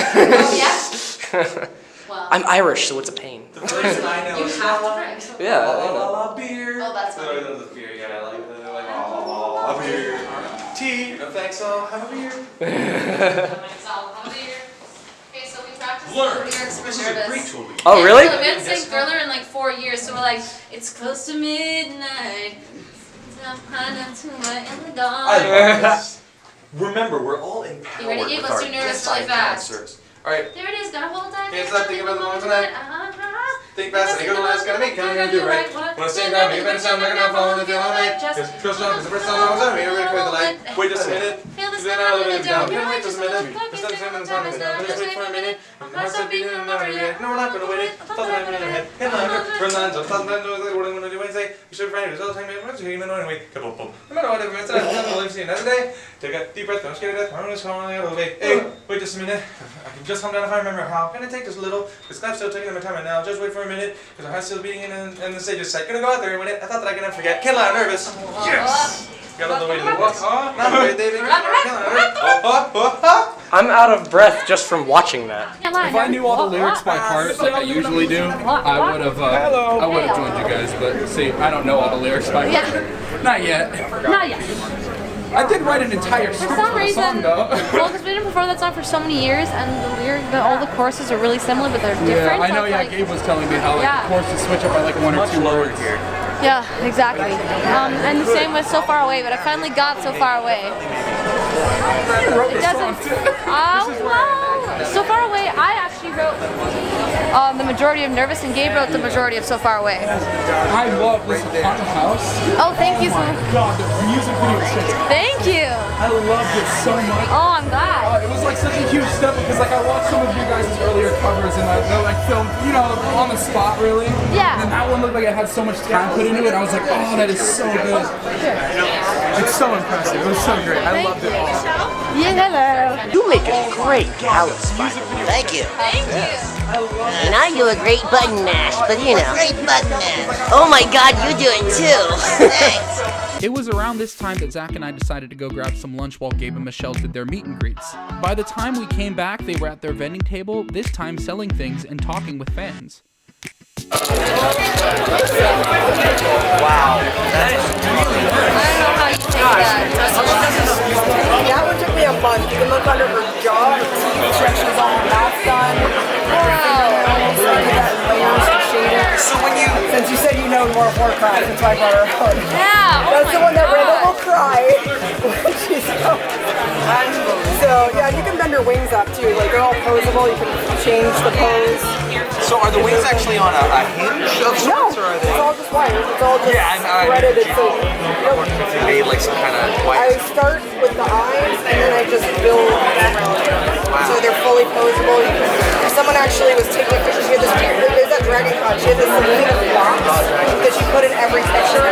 yeah? Well, I'm Irish, so it's a pain. The version I know you is have to drink. Yeah, I know. beer. Oh, that's funny. Beer, yeah, I like beer. Tea, no thanks, I'll have a beer. Okay, so we practiced Learn. the lyrics for This is a Nervous. great tool. Oh, really? We haven't sing Thriller in like 4 years, so we're like, it's close to midnight. I'm hiding to my in the dark. I love this. Remember, we're all empowered You ready, Gabe? with Let's our do Nervous inside really fast. concerts. All right. There it is, gotta hold tight. Can't stop thinking about the moment tonight. Think fast, and go to last, gotta make, gonna do right. Wanna stay down, make a better sound, knocking out, following the feel all night. Just feel strong, cause the first time I was on, you're ready for the light. Wait just a minute. Feel the Then sun I'll out live of it the down. dome. Can't wait just a minute. Just Just let the time is now. Just wait for a minute. My heart's not beating, I'm not ready yet. No, we're not gonna wait it. Thought that I'm in our head. Hit longer. Run lines up. Thought that knows what I'm gonna do Wednesday. You should find it. All the time, man. What's your human anyway? Kaboom, boom. No matter what, if it's not, I'll live see another day. Take a deep breath. Don't scare to death. I'm just calling the other way. Hey, wait just a minute. I can just calm down if I remember how. Gonna take just a little. This clap's still taking my time right now. Just wait for a minute. Because our heart's still beating and the stage is set. Gonna go out there and win it. I thought that I could never forget. Can't lie, I'm nervous. Yes! Got all the way to the walk. Oh, not very David. I'm out of breath just from watching that. If I knew all the lyrics by heart, like I usually do, I would have joined you guys. But see, I don't know all the lyrics by heart. Not yet. Not yet. I did write an entire script For some for the song, reason, though. well, because we didn't perform that song for so many years, and all the choruses are really similar, but they're different. Yeah, I know. so it's Yeah, like, Gabe was telling me how like Yeah. the choruses switch up by like one or two words. yeah, exactly. And the same with So Far Away, but I finally got So Far Away. It doesn't. Well, So Far Away, I actually wrote the majority of Nervous, and Gabe wrote the majority of So Far Away. I love this haunted house. Oh, thank you so much. God, the music video is fantastic. Thank you. I loved it so much. Oh, I'm glad. It was like such a huge step because like I watched some of you guys' earlier covers and they're like filmed, you know, on the spot really. Yeah. And that one looked like it had so much time put into it. I was like, oh, that is so good. It's so impressive. It was so great. I loved it all. Yeah, hello. You make a great Gallus, by the way. Thank you. Thank you. And I do a great button mash, but you know. Great button mash. Oh my God, you do it too. Thanks. It was around this time that Zach and I decided to go grab some lunch while Gabe and Michelle did their meet and greets. By the time we came back, they were at their vending table, this time selling things and talking with fans. Wow. That is really I don't know how you take that. That one took me a month. You can look under her jaw, her teeth, check she's all her mouth done. Wow. So when you, since you said you know World of Warcraft, that's why I brought her out. Yeah. That's the one that Randall will cry. So yeah, you can bend her wings up too. Like they're all posable. You can change the pose. So are the wings actually on a hinge of sorts, or are they? It's all just wires. It's all just threaded. It's You made like some kind of I start with the eyes and then I just build around it. So they're fully posable. Someone actually was taking a picture. She had this there's that DragonCon. She had this little box that she put in every picture.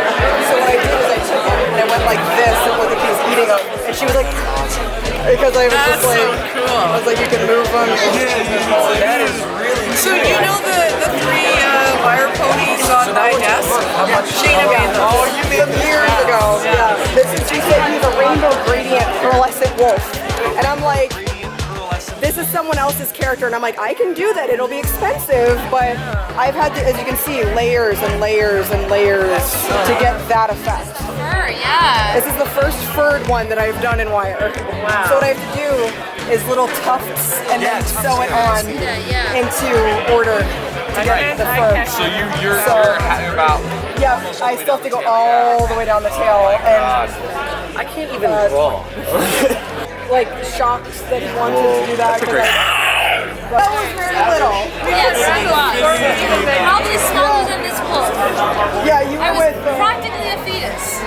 So what I did is I took it and I went like this and looked like he was eating them. And she was like, because I was just like, so cool. I was like, you can move them. That is really So you know the three wire ponies on my desk? Shayna made them. Oh, you made them years ago. Yeah. This is, she said he's a rainbow gradient pearlescent wolf. And I'm like, this is someone else's character, and I'm like, I can do that. It'll be expensive, but I've had to, as you can see, layers and layers and layers to get that effect. Fur, yeah. This is the first furred one that I've done in wire. Wow. So what I have to do is little tufts and then sew it on into order to get the fur. So you're about. Yeah, I still have to go all the way down the tail, and I can't even draw. Like shocked that he wanted to do that. That was very little. Yes, I was. Probably smaller than this wolf. Yeah, you were with practically a fetus.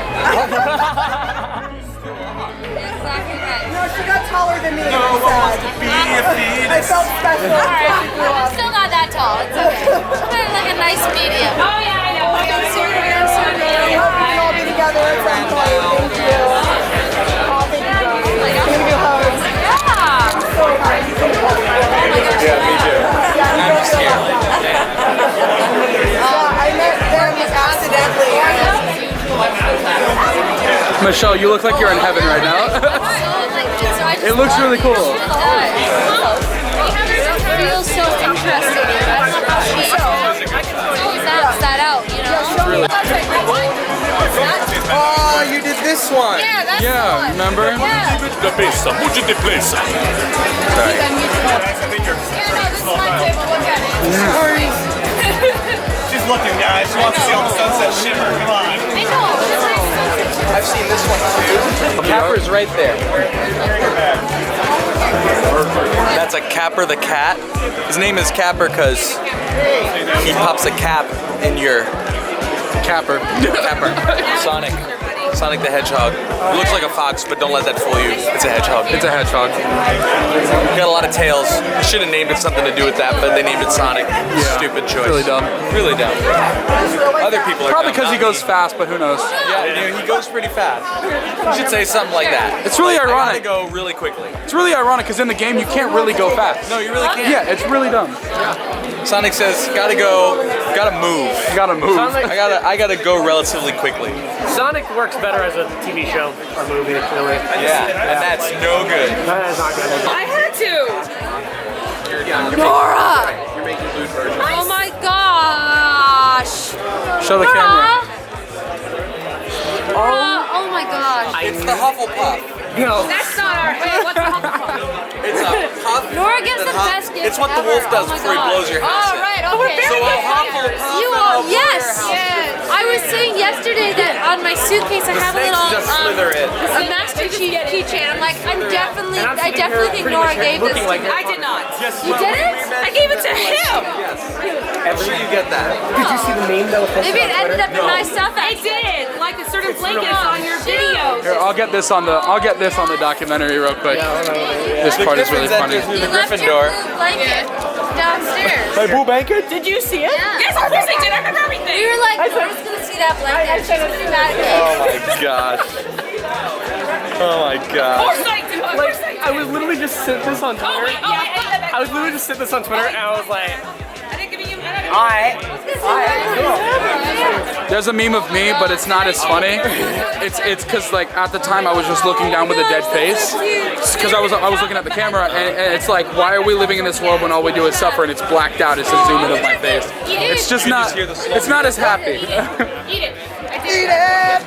Exactly right. No, she got taller than me. No, I felt special. Alright, I'm still not that tall. It's okay. I'm like a nice medium. Oh yeah, I know. I hope we can all be together at some point. Thank you. Oh, thank you guys. I'm gonna give hugs. Yeah. I'm so happy. Yeah, me too. I'm just here. I met them accidentally. Michelle, you look like you're in heaven right now. It looks really cool. It feels so interesting. I don't know how she maps that out, you know? Oh, you did this one. Yeah, that's the one. Remember? Yeah. The pizza, mucho de pizza. Sorry. Yeah, no, this is my table. Look at it. She's looking, guys. She wants to see all the sunset shimmer. Come on. I know. I've seen this one too. Capper's right there. That's a Capper the cat. His name is Capper because he pops a cap in your Capper. Sonic. Sonic the Hedgehog. It looks like a fox, but don't let that fool you. It's a hedgehog. It's a hedgehog. Got a lot of tails. I should have named it something to do with that, but they named it Sonic. Yeah. Stupid choice. Really dumb. Really dumb. Other people are Probably dumb, because he goes fast, but who knows? Yeah, he goes pretty fast. You should say something like that. It's really ironic. I gotta go really quickly. It's really ironic because in the game you can't really go fast. No, you really can't. Yeah, it's really dumb. Sonic says, gotta go, gotta move. Gotta move. I gotta go relatively quickly. Sonic works better as a TV show or movie, really. Yeah, and that's no good. That is not good. I had to. Nora! You're making food versions. Oh my gosh! Show the camera. Oh my gosh! It's the Hufflepuff. No. That's not our. Wait, what's a Hufflepuff? It's a puff. Nora gets the best gift. It's what the ever. wolf does Oh my before he God. blows your house in. Oh right, okay. So I'll Hufflepuff You and all, I'll blow your yes. house in. I was saying yesterday that on my suitcase I have a snakes little just slither in. a Master Chief keychain. I'm like, I definitely think Nora gave this to me. I did not. You did it? I gave it to him. I'm sure you get that. Did you see the meme that was posted Maybe it on ended Twitter? up in my stuff. I did. Like the certain blankets on your videos. Here, I'll get this on the documentary real quick. This part is really funny. Through the You left Gryffindor. your blue blanket downstairs. Hey, Boo Banker? Did you see it? Yeah. Yes, of course I did. I remember everything. We were like, Nora's gonna see that blanket. She's gonna be mad at me. Oh my gosh. Oh my gosh. Foresight. I was literally just sent this on Twitter. I was literally just sent this on Twitter and I was like, alright. There's a meme of me, but it's not as funny. It's because like at the time I was just looking down with a dead face. Because I was looking at the camera and it's like, why are we living in this world when all we do is suffer and it's blacked out? It's a zoom in of my face. It's just not. It's not as happy. Eat it. I did.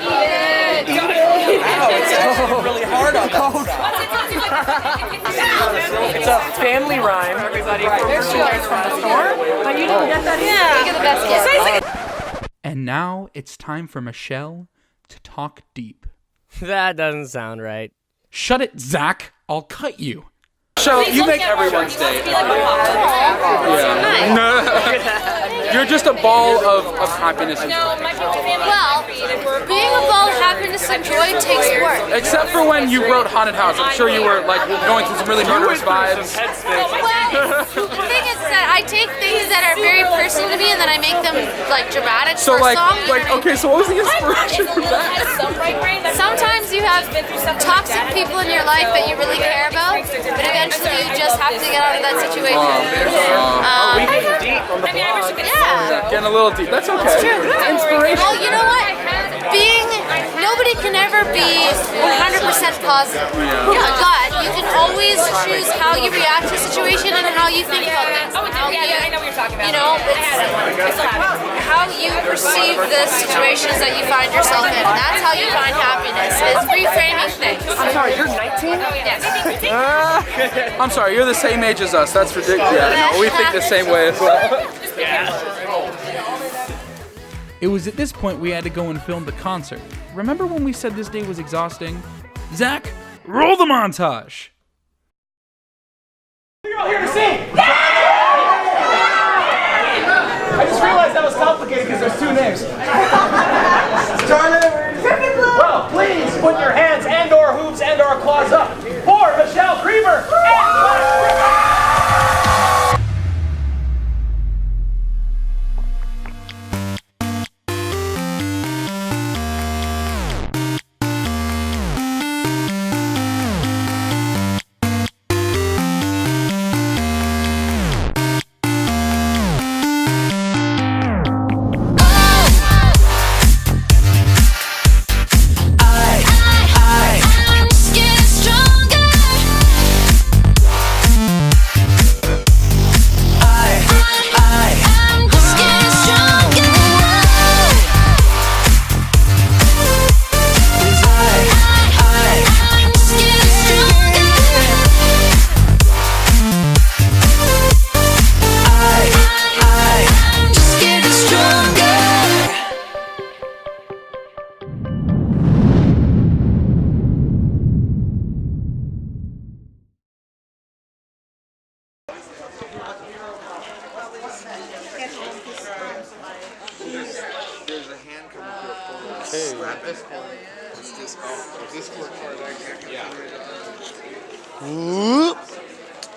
Eat it! Eat it. Wow, it's actually really hard on that side. It's a family rhyme, everybody. For merchandise from the store. But you didn't get that either. Yeah. You get the best gift. And now it's time for Michelle to talk deep. That doesn't sound right. Shut it, Zach. I'll cut you. So you make everyone's day. Yeah. You're just a ball of happiness and joy. Well, being a ball of happiness and joy takes work. Except for when you wrote Haunted House. I'm sure you were like going through some really murderous vibes. Well, the thing is that I take things that are very personal to me and then I make them like dramatic So for a like, song. okay, so what was the inspiration for that? Sometimes you have toxic people in your life that you really care about, but eventually you just have to get out of that situation. We getting deep on the vlog. Yeah. Getting a little deep. That's okay. It's true. Inspiration. Well, you know what? Nobody can ever be 100% positive. But you can always choose how you react to a situation and how you think about things. I know what you're talking about. You know, it's how you perceive the situations that you find yourself in. That's how you find happiness. It's reframing things. I'm sorry, you're 19? Yes. I'm sorry, you're the same age as us. That's ridiculous. Yeah, no, we think the same way as well. It was at this point we had to go and film the concert. Remember when we said this day was exhausting? Zach, roll the montage! You're all here to sing! I just realized that was complicated because there's two names. Well, please put your hands and/or hooves and/or claws up for Michelle Creber and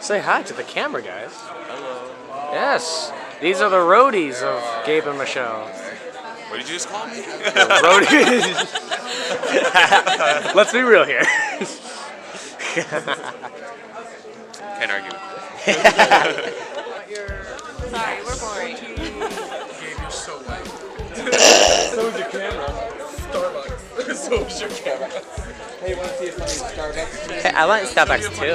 Say hi to the camera, guys. Hello. Yes, these are the roadies of Gabe and Michelle. What did you just call me? Roadies. Let's be real here. Can't argue. Sorry, we're boring. Gabe, you're so white. So is your camera. Starbucks. So is your camera. Hey, you want to see a funny Starbucks? Hey, I like Starbucks too.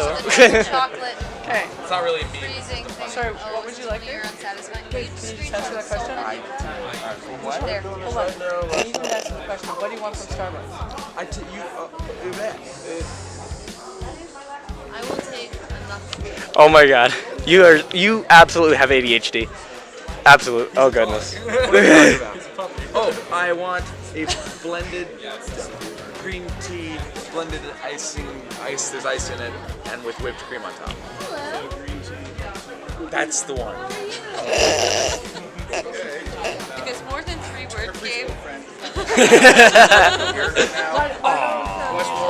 Chocolate. Okay. It's not really me. Freezing thing. Sorry, what would you like? You're unsatisfying. Wait, can you just answer that question? What? There. Hold on. Can you just answer the question? What do you want from Starbucks? I will take enough. Oh my God, you absolutely have ADHD. Absolute. Oh goodness. Oh, I want a blended green tea, blended icing, there's ice in it, and with whipped cream on top. That's the one. If it's more than 3 words, Gabe.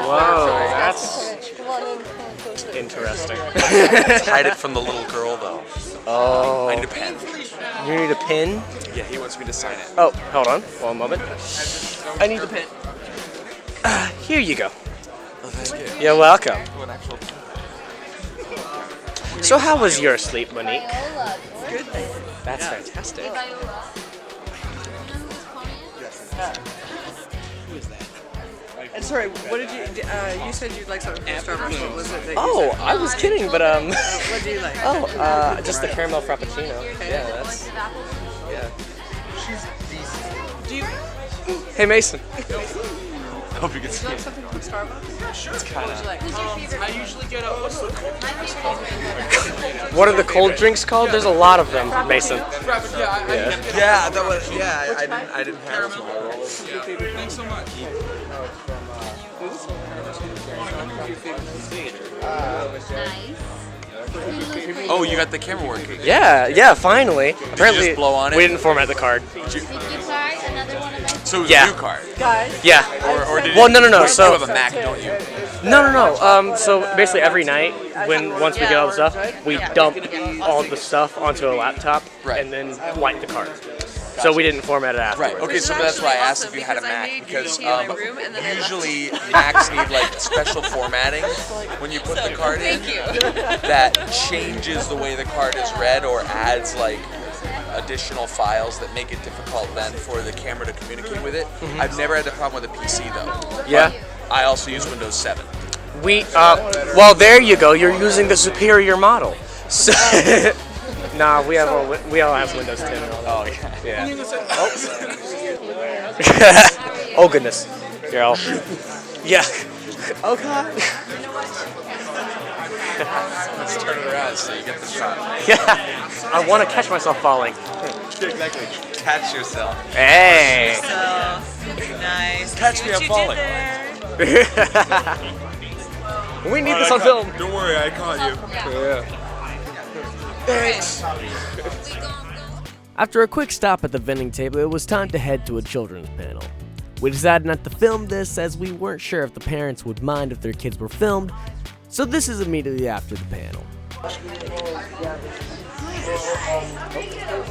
Whoa, that's interesting. Hide it from the little girl, though. Oh. I need a pen. You need a pin? Yeah, he wants me to sign it. Oh, hold on. 1 moment. I need the pin. Here you go. Oh, thank you. You're welcome. Oh, an actual pen. So how was your sleep, Monique? Good. That's fantastic. And sorry, what did you? You said you'd like something from Starbucks. What was it? That Oh, I was kidding, but What do you like? Oh, just the caramel frappuccino. Yeah, that's. Yeah. Do you? Hey, Mason. Hope you can Would see you like it. something from Starbucks? Sure. It's What would you like? I usually get a, what's the cold drinks called? What are the cold drinks called? There's a lot of them, Mason. Yeah, that was, yeah, I didn't have tomorrow. Thanks so much. Oh, you got the camera working. Yeah, finally. Apparently, just blow on it? we didn't format the card. So it was Yeah. a new card. Yeah. Or did Well, no. You So have a Mac, don't you? no. So basically, every night, once we get all the stuff, we dump all the stuff onto a laptop and then wipe the card. So we didn't format it afterwards. Right. Okay. So that's why I asked if you had a Mac because usually Macs need like special formatting when you put the card in that changes the way the card is read or adds like additional files that make it difficult then for the camera to communicate with it. I've never had the problem with a PC though. Yeah. I also use Windows 7. Well, there you go. You're using the superior model. So nah, we all have Windows 10. Oh yeah. Oh goodness. Here, I'll. Yeah. Oh god. Let's turn it around so you get the shot. Yeah. I want to catch myself falling. Exactly. Catch yourself. Hey. Nice. Catch me, I'm falling. We need this on film. Don't worry, I caught you. Yeah. After a quick stop at the vending table, it was time to head to a children's panel. We decided not to film this as we weren't sure if the parents would mind if their kids were filmed, so this is immediately after the panel.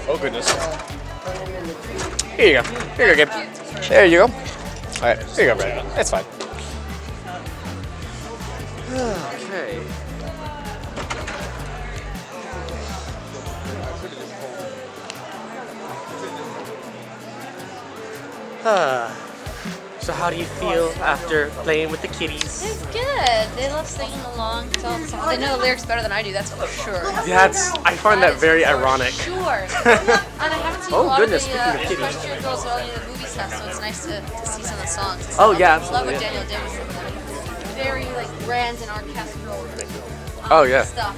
Oh goodness. Here you go. Here you go, Gabe. There you go. Alright, here you go, Brandon. It's fine. Okay. So how do you feel after playing with the kitties? It's good. They love singing along to all the songs. They know the lyrics better than I do, that's for sure. I find that very ironic. Sure. And I haven't seen a lot goodness, of speaking of the kitties. first year girls or any of the movie stuff, so it's nice to see some of the songs. Oh, yeah, I love absolutely, what yeah. Daniel did with them. Very like grand and orchestral Oh, yeah. stuff.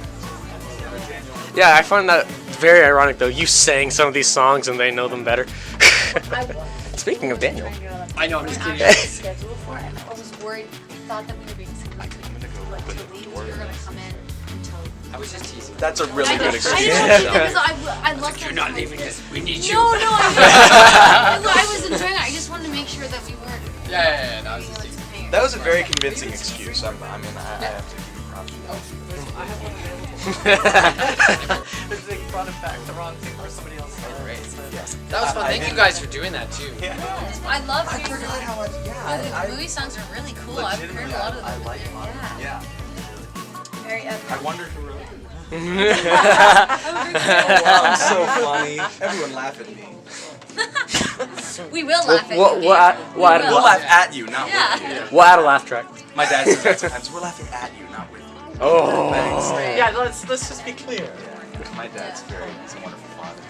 Yeah, I find that very ironic though. You sang some of these songs and they know them better. Speaking of Daniel. I know, I'm just kidding. Schedule for it. I was worried. I thought that we were being like you were gonna come in until. I was just teasing. That's a really good excuse. I love You're not leaving this. We need you. No, I was enjoying it. I just wanted to make sure that we weren't. Yeah. No, I was just teasing. That was a very convincing excuse. I have to give you props. It's like brought it back the wrong thing for somebody else. Yes. That was fun. Thank you guys for doing that too. Yeah. I love. I forgot how much. The movie songs are really cool. I've heard a lot of them. I like them. Yeah. Very epic. I wonder who wrote them. Oh, wow, I'm so funny. Everyone laugh at me. We will laugh at you. We'll laugh at you, not with you. We'll add a laugh track. My dad says that sometimes. We're laughing at you, not with you. Oh. Thanks. Yeah, let's just be clear. Yeah. My dad's he's a wonderful father.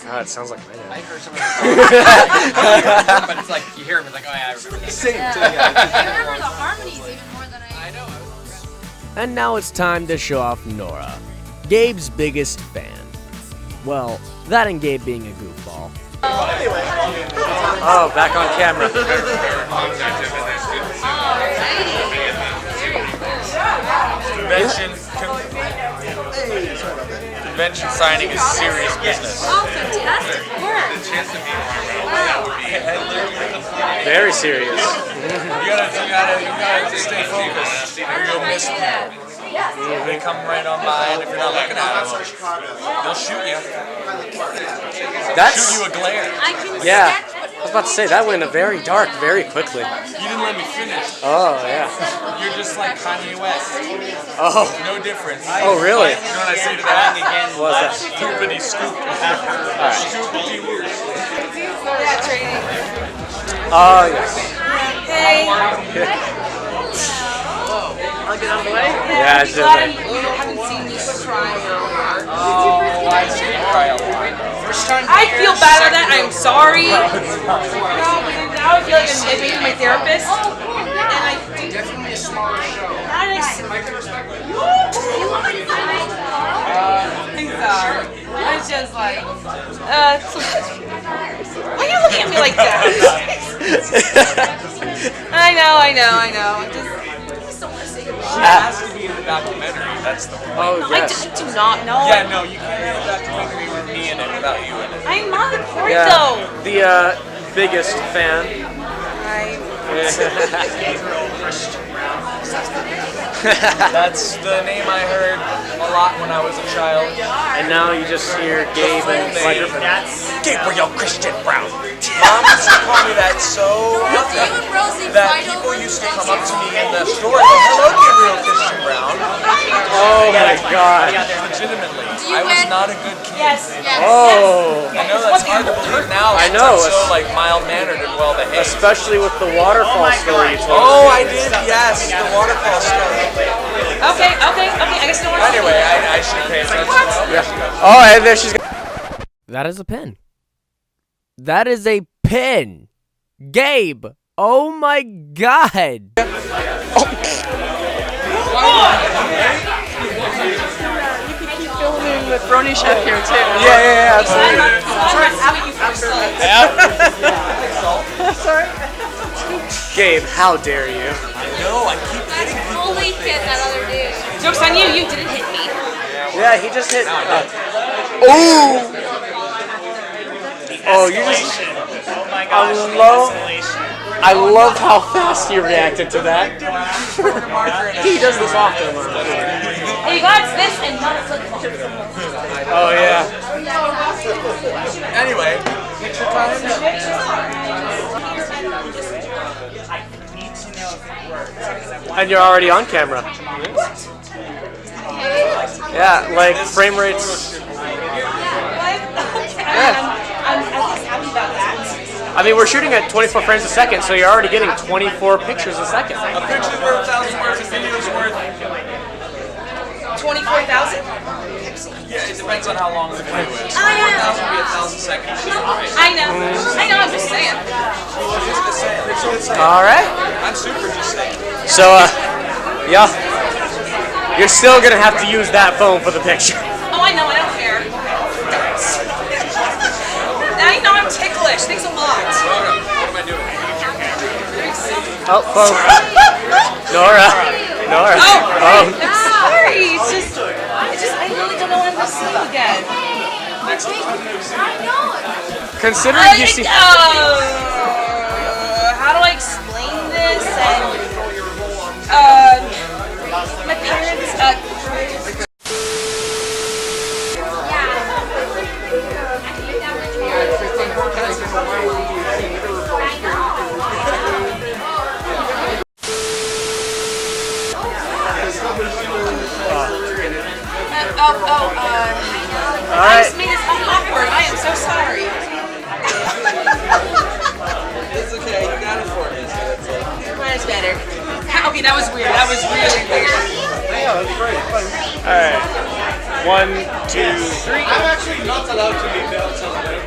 God, it sounds like my dad. I heard some of the songs, but it's like you hear him, it's like, oh yeah, I remember that. Same Yeah. thing. I remember the harmonies even more than I know. And now it's time to show off Nora, Gabe's biggest fan. Well, that and Gabe being a goofball. Oh, back on camera. Convention signing is serious business. Oh, fantastic work. Very serious. You gotta stay focused. Or you'll miss people. They come right on by, and if you're not looking at them, they'll shoot you. Shoot you a glare. Yeah. I was about to say, that went very dark very quickly. You didn't let me finish. Oh, yeah. You're just like Kanye West. Oh. No difference. Oh, really? You know what I say to that? What was that? Scoopity scoop. Scoopity whoop. Yeah, training. Oh, yes. Hey. I'll get out of the way. Yeah, it's just Glad like, I haven't seen you cry earlier. I feel bad about that. I'm sorry. I feel like I'm being my therapist. And I definitely a smaller show. How did I I was just like, why are you looking at me like that? I know. Just don't want to say goodbye. documentary. That's the point. Oh, yes. I do not know. Yeah, no, you can't have a documentary with me in it without you in it. I'm not the point Yeah, though. the biggest fan. That's the name I heard a lot when I was a child. And now you just hear Gabe and Gryph0n. Gabriel Christian Brown. Mom used to call me that so often that people used to come up to me in the store and go, "Hello, Gabriel Christian Brown." Oh my God. Legitimately, I was not a good kid. Yes. Oh. I know that's hard to believe now. I know. I'm so like mild-mannered and well-behaved. Especially with the waterfall story you told. Oh, I did. Yes, the waterfall story. Okay. I guess no one. Anyway, I should pay attention. Yeah. Oh, and there she's. That is a pin. That is a pin. Gabe. Oh my God. Filming with Brony Chef here too. Yeah, absolutely. Sorry. Gabe, how dare you? No, I keep hitting people. Holy shit, that other dude. Joke's on you. You didn't hit me. Yeah, he just hit. Oh, you just. I love how fast you reacted to that. He does this often. Hey, you got this and not a flip phone. Oh yeah. Anyway, picture time. And you're already on camera. Yeah, like frame rates. I'm happy about that. I mean, we're shooting at 24 frames a second, so you're already getting 24 pictures a second. A picture's worth 1,000 words, a video's worth 24,000. Yeah, it depends on how long the video is. 4,000 would be 1,000 seconds. I know. I'm just saying. All right. I'm super just saying. So, yeah, you're still gonna have to use that phone for the picture. Oh, I know. I don't care. I know I'm ticklish. Thanks a lot. What am I doing? Oh, phone. Nora. Oh. I'm sorry. It's just, I really don't know when I'm gonna see you again. Next week. Considering you see. How do I explain this? And my parents. I just made this awkward. I am so sorry. It's okay, you got it for me. So it's like... Mine is better. Okay, that was weird. That was really weird. Yeah, that's great. Alright. 1, 2, 3. I'm actually not allowed to leave the outside.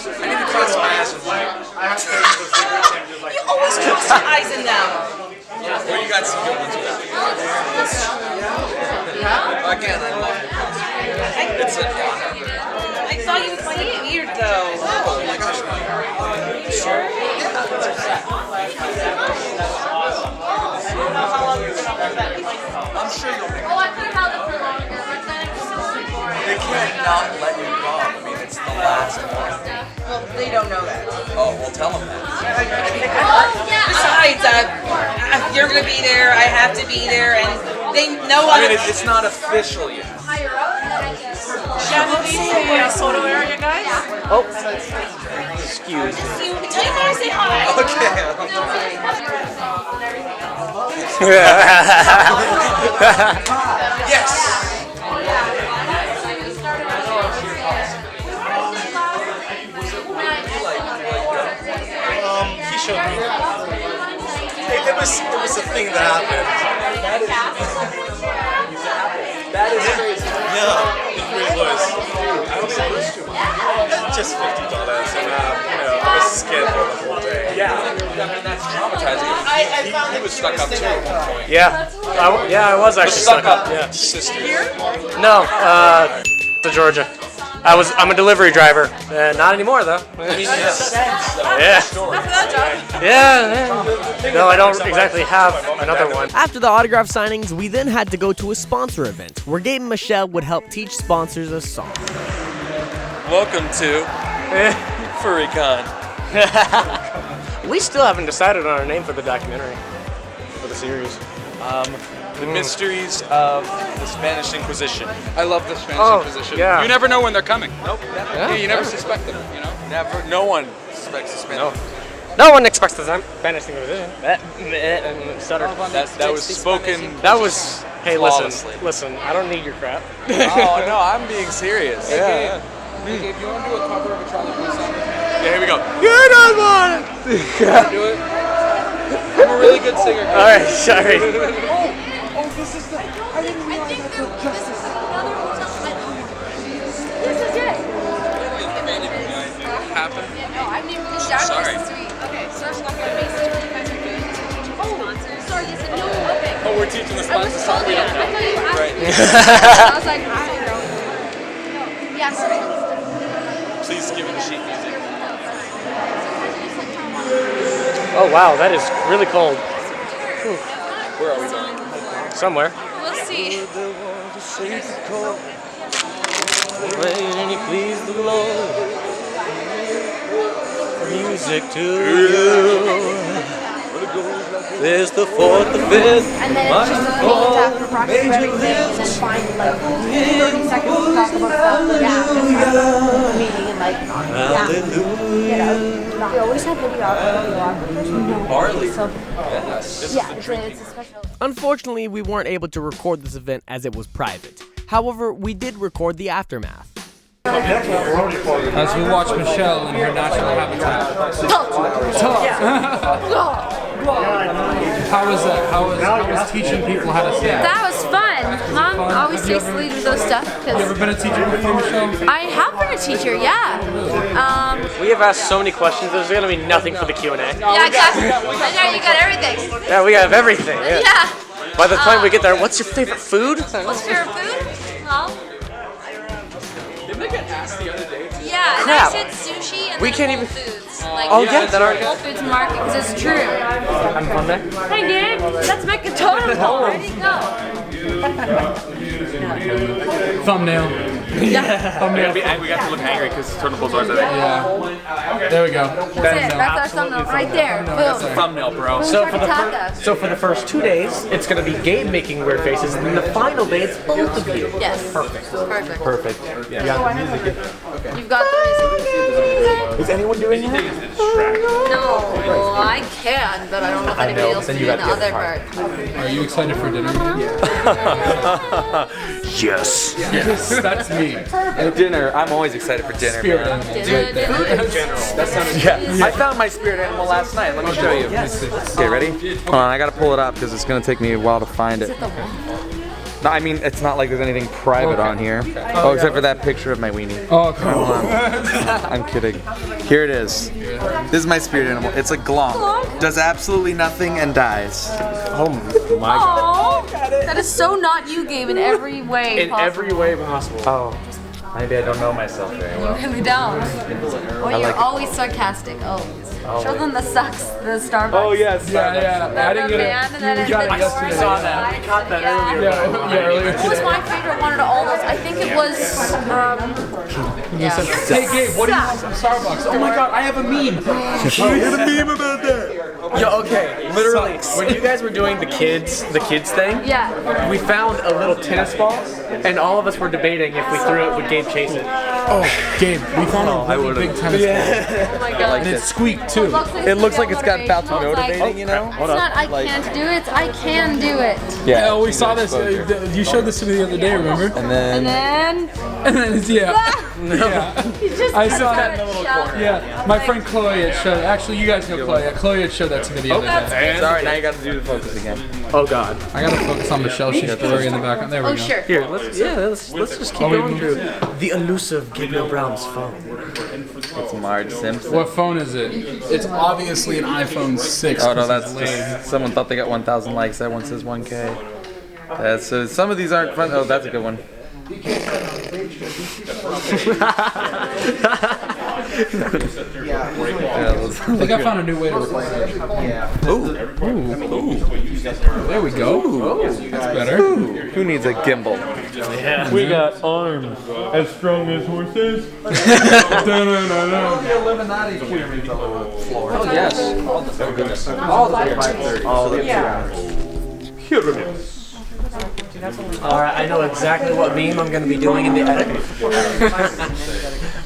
I need to cross my ass and white. You always cross your eyes in them. Well, you got some good ones with that. Again, I love your costume. It's an honor. I thought you would find it weird, though. Oh my gosh. Are you sure? I'm sure you'll make it. Oh, I could have held it for longer, but then They can't not let you come. I mean, it's the last one. Well, they don't know that. Oh, well, tell them that. Besides, you're gonna be there. I have to be there, and they know. I mean, it's not official yet. Soda area, guys. Oh. Excuse me. You tell you want to say hi. Yes. He showed me. It was a thing that happened. That is crazy. Yeah, it really was. Just $50, and I was scared for the whole day. Yeah, I mean that's traumatizing. He was stuck up too at one point. Yeah. I was actually stuck up. Yeah. Sister. No, to Georgia. I'm a delivery driver. Not anymore though. Yeah. Yeah. No, I don't exactly have another one. After the autograph signings, we then had to go to a sponsor event where Gabe and Michelle would help teach sponsors a song. Welcome to BronyCon. We still haven't decided on our name for the documentary, for the series. The Mysteries of the Spanish Inquisition. I love the Spanish Inquisition. Yeah. You never know when they're coming. Nope. Yeah, you never suspect them, you know? Never. No one suspects the Spanish. No one expects the Spanish Inquisition. That was spoken. That was. Hey, flawlessly. listen. I don't need your crap. Oh no, I'm being serious. Yeah. Hey, Gabe, you want to do a cover of a Charlie Puth song? Yeah, here we go. You don't want it. Do it. I'm a really good singer. All right, sorry. This is the. I didn't realize This is another hotel. This is it. Happen. No, I've never been down Sorry. this week. Okay, search like our basic. You guys are doing to teach sponsors. Sorry, you said no. Okay. Oh, we're teaching the I was sponsors told something we you. don't I know. thought you asked Right. me. I was like, I don't know. No. Yeah, sorry. Please give me the sheet music. Oh wow, that is really cold. Where are we going? Somewhere. We'll see. Please the Lord. Music to you. There's the fourth, the fifth. And then just repeat after practice everything, and then find like 30 seconds to talk about stuff. Yeah, just have a meeting and like, you always have Barley. it's a special. Unfortunately, we weren't able to record this event as it was private. However, we did record the aftermath. As we watch Michelle in her natural habitat. How was that? How was teaching people how to sing? That was fun. Mom always takes the lead with those stuff. You ever been a teacher before, Michelle? I have been a teacher, yeah. We have asked so many questions. There's gonna be nothing for the Q&A. Yeah, exactly. I know you got everything. Yeah, we have everything. Yeah. Yeah. By the time we get there, what's your favorite food? What's your favorite food? Well, Didn't I get asked the other day? yeah, and Crap. I said sushi and We then can't Whole even- Foods. Like, Oh, yeah, that already- Whole Foods Market, because it's true. Having fun there? Hey, Gabe, let's make a totem pole. Ready to go. Thumbnail. Yeah. Thumbnail. We got to look angry because totem poles always there. Yeah. There we go. That's it. That's our thumbnail right there. That's a Boom. thumbnail, bro. So for the first 2 days, it's gonna be Gabe making weird faces, and then the final day, it's both of you. Yes. Perfect. Perfect. Perfect. You've got the music. Is anyone doing that? No, I can, but I don't know if anybody else can do the other part. Are you excited for dinner? Yes. Yes, that's me. Dinner. I'm always excited for dinner. Spirit man. animal. Dinner. That sounded. Yeah. I found my spirit animal last night. Let me show you. Okay, ready? Hold on. I gotta pull it up because it's gonna take me a while to find it. No, I mean it's not like there's anything private on here. Oh, except for that picture of my weenie. Oh, cool. I'm kidding. Here it is. This is my spirit animal. It's a glonk. Does absolutely nothing and dies. Oh my god. Oh, that is so not you, Gabe, in every way In possible. every way possible. Oh, maybe I don't know myself very well. You really don't. Well, you're like it. always sarcastic. Always. Show them the sucks, the Starbucks. Oh yes. Yeah. I didn't get Man, and then it. You got it I yesterday. saw that. We caught that earlier. Yeah, earlier What was today. my favorite one out of all those? I think it was, yeah. Hey Gabe, what do you want from Starbucks? Oh my god, I have a meme. Yo, okay, literally, when you guys were doing the kids thing, Yeah. we found a little tennis ball, and all of us were debating if we threw it, would Gabe chase it? Oh, Gabe, we found a really big tennis ball. Oh my god. And it squeaked too. It looks like it's got about to motivating, you know? It's not I can't do it, I can do it. Yeah, we saw this. You showed this to me the other day, remember? And then. And then, it's, yeah. he just I saw that in the little corner. Yeah, my friend Chloe had showed. Actually, you guys know Chloe. Yeah, Chloe had showed that to me the other day. Sorry, now you gotta do the focus again. Oh god. I gotta focus on Michelle. She's blurry in the background. There we Oh, go. sure. Here, let's just keep going through the elusive Gabriel Brown's phone. It's Marge Simpson. What phone is it? It's obviously an iPhone 6. Oh no, 'cause that's it's lame. just, someone thought they got 1,000 likes. That one says 1K. That's some of these aren't fun. Oh, that's a good one. I think I found a new way to record it. Ooh. There we go. That's better. Who needs a gimbal? Yeah. We got arms as strong as horses. Oh yes. Oh goodness. All the Pyramids. Alright, I know exactly what meme I'm going to be doing in the edit.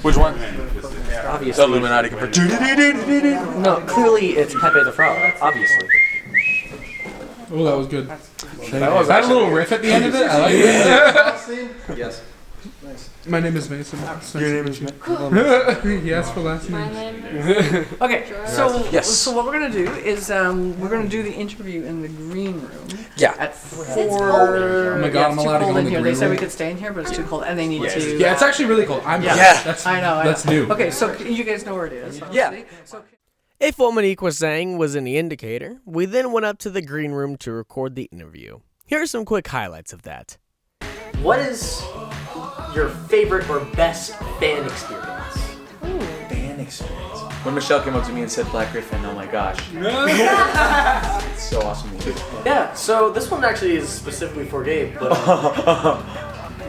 Which one? Obviously. The Illuminati. No, clearly it's Pepe the Frog, obviously. Oh, that was good. That was a little riff at the end of it. I like it. Yes. My name is Mason. Your name is Mason. He asked for last name. Okay, so Yes. so what we're gonna do is we're gonna do the interview in the green room. Yeah. At It's 4. cold. Oh my God, I'm it's too allowed to cold go in in the here. They green said we room? could stay in here, but it's too cold, and they need to. Yeah, it's actually really cold. I'm That's I know. That's new. Okay, so you guys know where it is. Obviously. So If what Monique was saying was any indicator, we then went up to the green room to record the interview. Here are some quick highlights of that. What is your favorite or best fan experience? Fan experience. When Michelle came up to me and said Black Gryph0n, oh my gosh. It's so awesome. Yeah, so this one actually is specifically for Gabe, but...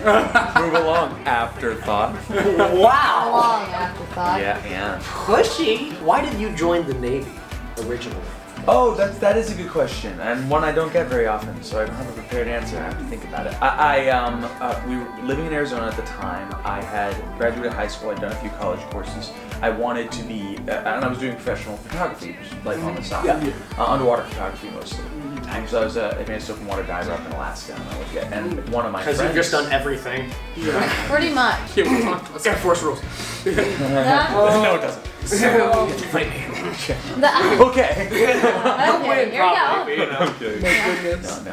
Move along. Afterthought. Wow! Long afterthought. Yeah. Pushy! Why did you join the Navy originally? Oh, that is a good question, and one I don't get very often, so I don't have a prepared answer. I have to think about it. We were living in Arizona at the time. I had graduated high school. I'd done a few college courses. I wanted to be, and I was doing professional photography, just like on the side, underwater photography mostly. So I was an advanced open water diver up in Alaska, and one of my friends. Because you've just done everything. Yeah. Pretty much. Air Force rules. No, it doesn't. Okay. Okay, here we go.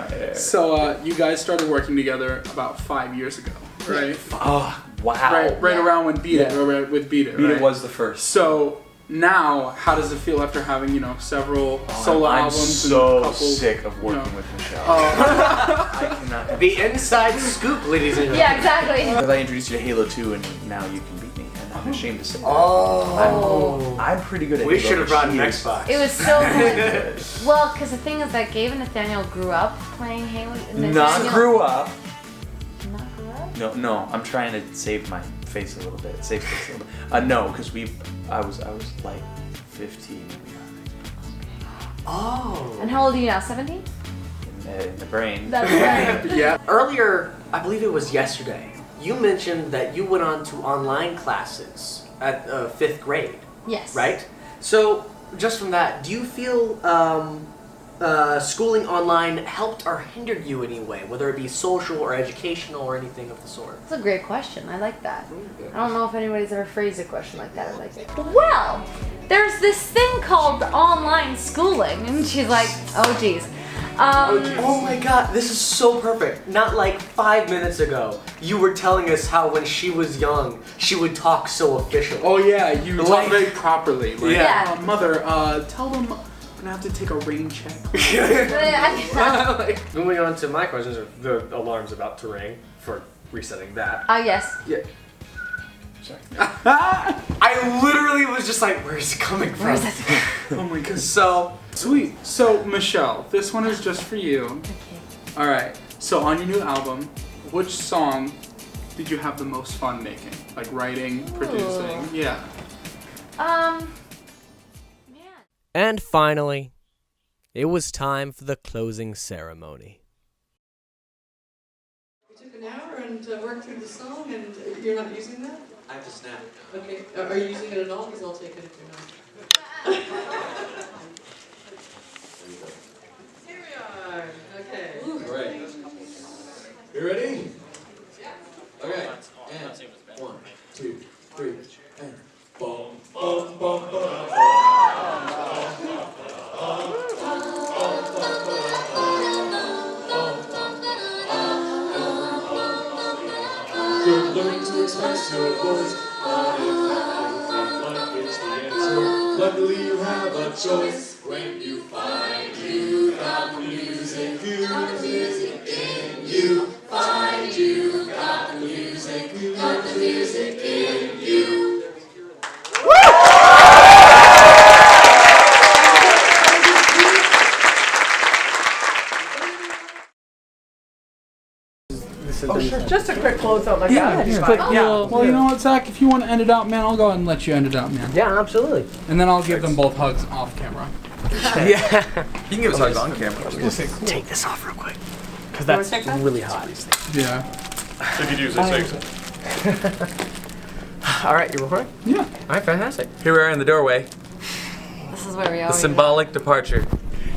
Okay. So you guys started working together about 5 years ago, right? Oh, wow. Right around when Beat It, or with Beat It, Beat It right? was the first. So now, how does it feel after having, sseveral solo I'm albums so and a couple, sick of working with Michelle. I cannot. The inside scoop, ladies and gentlemen. Yeah, exactly. Because I introduced you to Halo 2 and now you can beat me. And I'm ashamed to say that. Oh. I'm pretty good at We Halo. should have but brought an she is Xbox. It was so good. Well, because the thing is that Gabe and Nathaniel grew up playing Halo. Not grew up. Not grew up? No, I'm trying to save my face a little bit. Save face a little bit. No, because I was like 15. Oh. And how old are you now? 17? In the brain. That's right. Yeah. Earlier, I believe it was yesterday, you mentioned that you went on to online classes at 5th grade. Yes. Right? So, just from that, do you feel schooling online helped or hindered you in any way, whether it be social or educational or anything of the sort? That's a great question. I like that. I don't know if anybody's ever phrased a question like that. I like it. Well, there's this thing called online schooling, and she's like, oh geez. Oh my god, this is so perfect. Not like 5 minutes ago, you were telling us how when she was young, she would talk so official. Oh yeah, you talk Like- very properly. Like, Yeah. Mother, tell them I'm gonna have to take a rain check. Moving on to my questions, the alarm's about to ring for resetting that. Yes. Yeah. I literally was just like, where's it coming from? Where's that? Oh my god. So sweet. So Michelle, this one is just for you. Okay. All right. So on your new album, which song did you have the most fun making? Like writing, producing? Ooh. Yeah. And finally, it was time for the closing ceremony. We took an hour and worked through the song, and you're not using that? I have to snap. Okay. Are you using it at all? Because I'll take it if you're not. Here we are. Okay. Alright. You ready? Okay. And 1, 2, 3, and boom, boom, boom, boom. You're learning to express your voice, but if everything like it's the answer, luckily you have a choice. When you find you got the music in you, find you got the music. Just a quick closeout like Yeah, that. just Fine. quick Well, you know what, Zach? If you want to end it out, man, I'll go ahead and let you end it out, man. Yeah, absolutely. And then I'll give them both hugs off camera. Yeah. You can give us hugs on camera. Just take this off real quick. Because that's really hot. Yeah. If you do say so. All right, you recording? Yeah. All right, fantastic. Here we are in the doorway. This is where we The are. symbolic departure.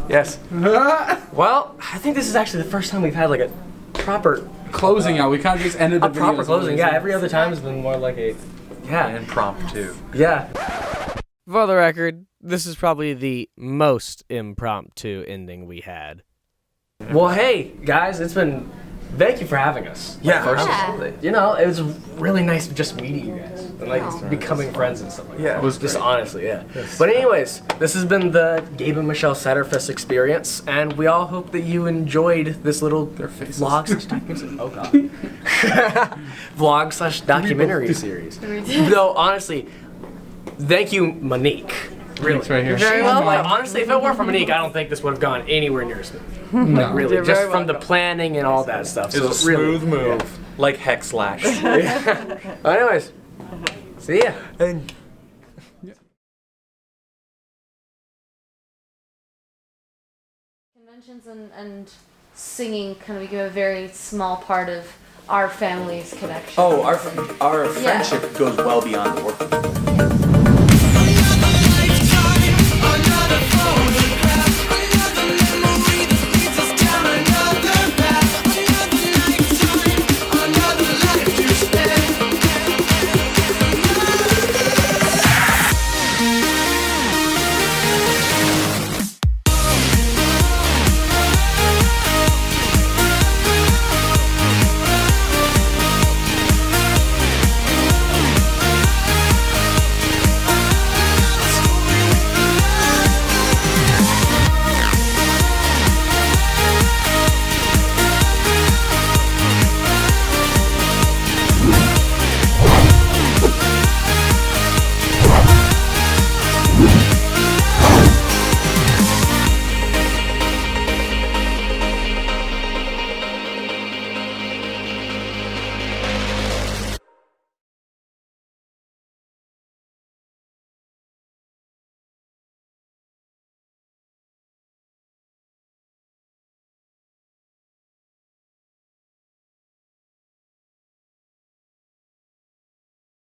Yes. Well, I think this is actually the first time we've had like a proper closing out. We kind of just ended the a proper video closing. Yeah, every other time has been more like a impromptu. Yeah. For the record, this is probably the most impromptu ending we had. Well, hey guys, thank you for having us. Yeah, First, absolutely. You know, it was really nice just meeting you guys and like becoming friends and stuff like that. Yeah, it was just great. honestly, yeah. But anyways, this has been the Gabe and Michelle Ciderfest experience, and we all hope that you enjoyed this little vlog slash documentary. Oh god, vlog slash documentary series. Though honestly, thank you, Monique. Really. Thanks right here. You're very welcome. Like, honestly, if it weren't for Monique, I don't think this would have gone anywhere near smooth. Like, really, You're just very from the planning and all that stuff. It was a So really, smooth move, like hex slash. Yeah. Well, anyways, see ya. And Conventions and singing kind of became a very small part of our family's connection. our friendship goes well beyond the work.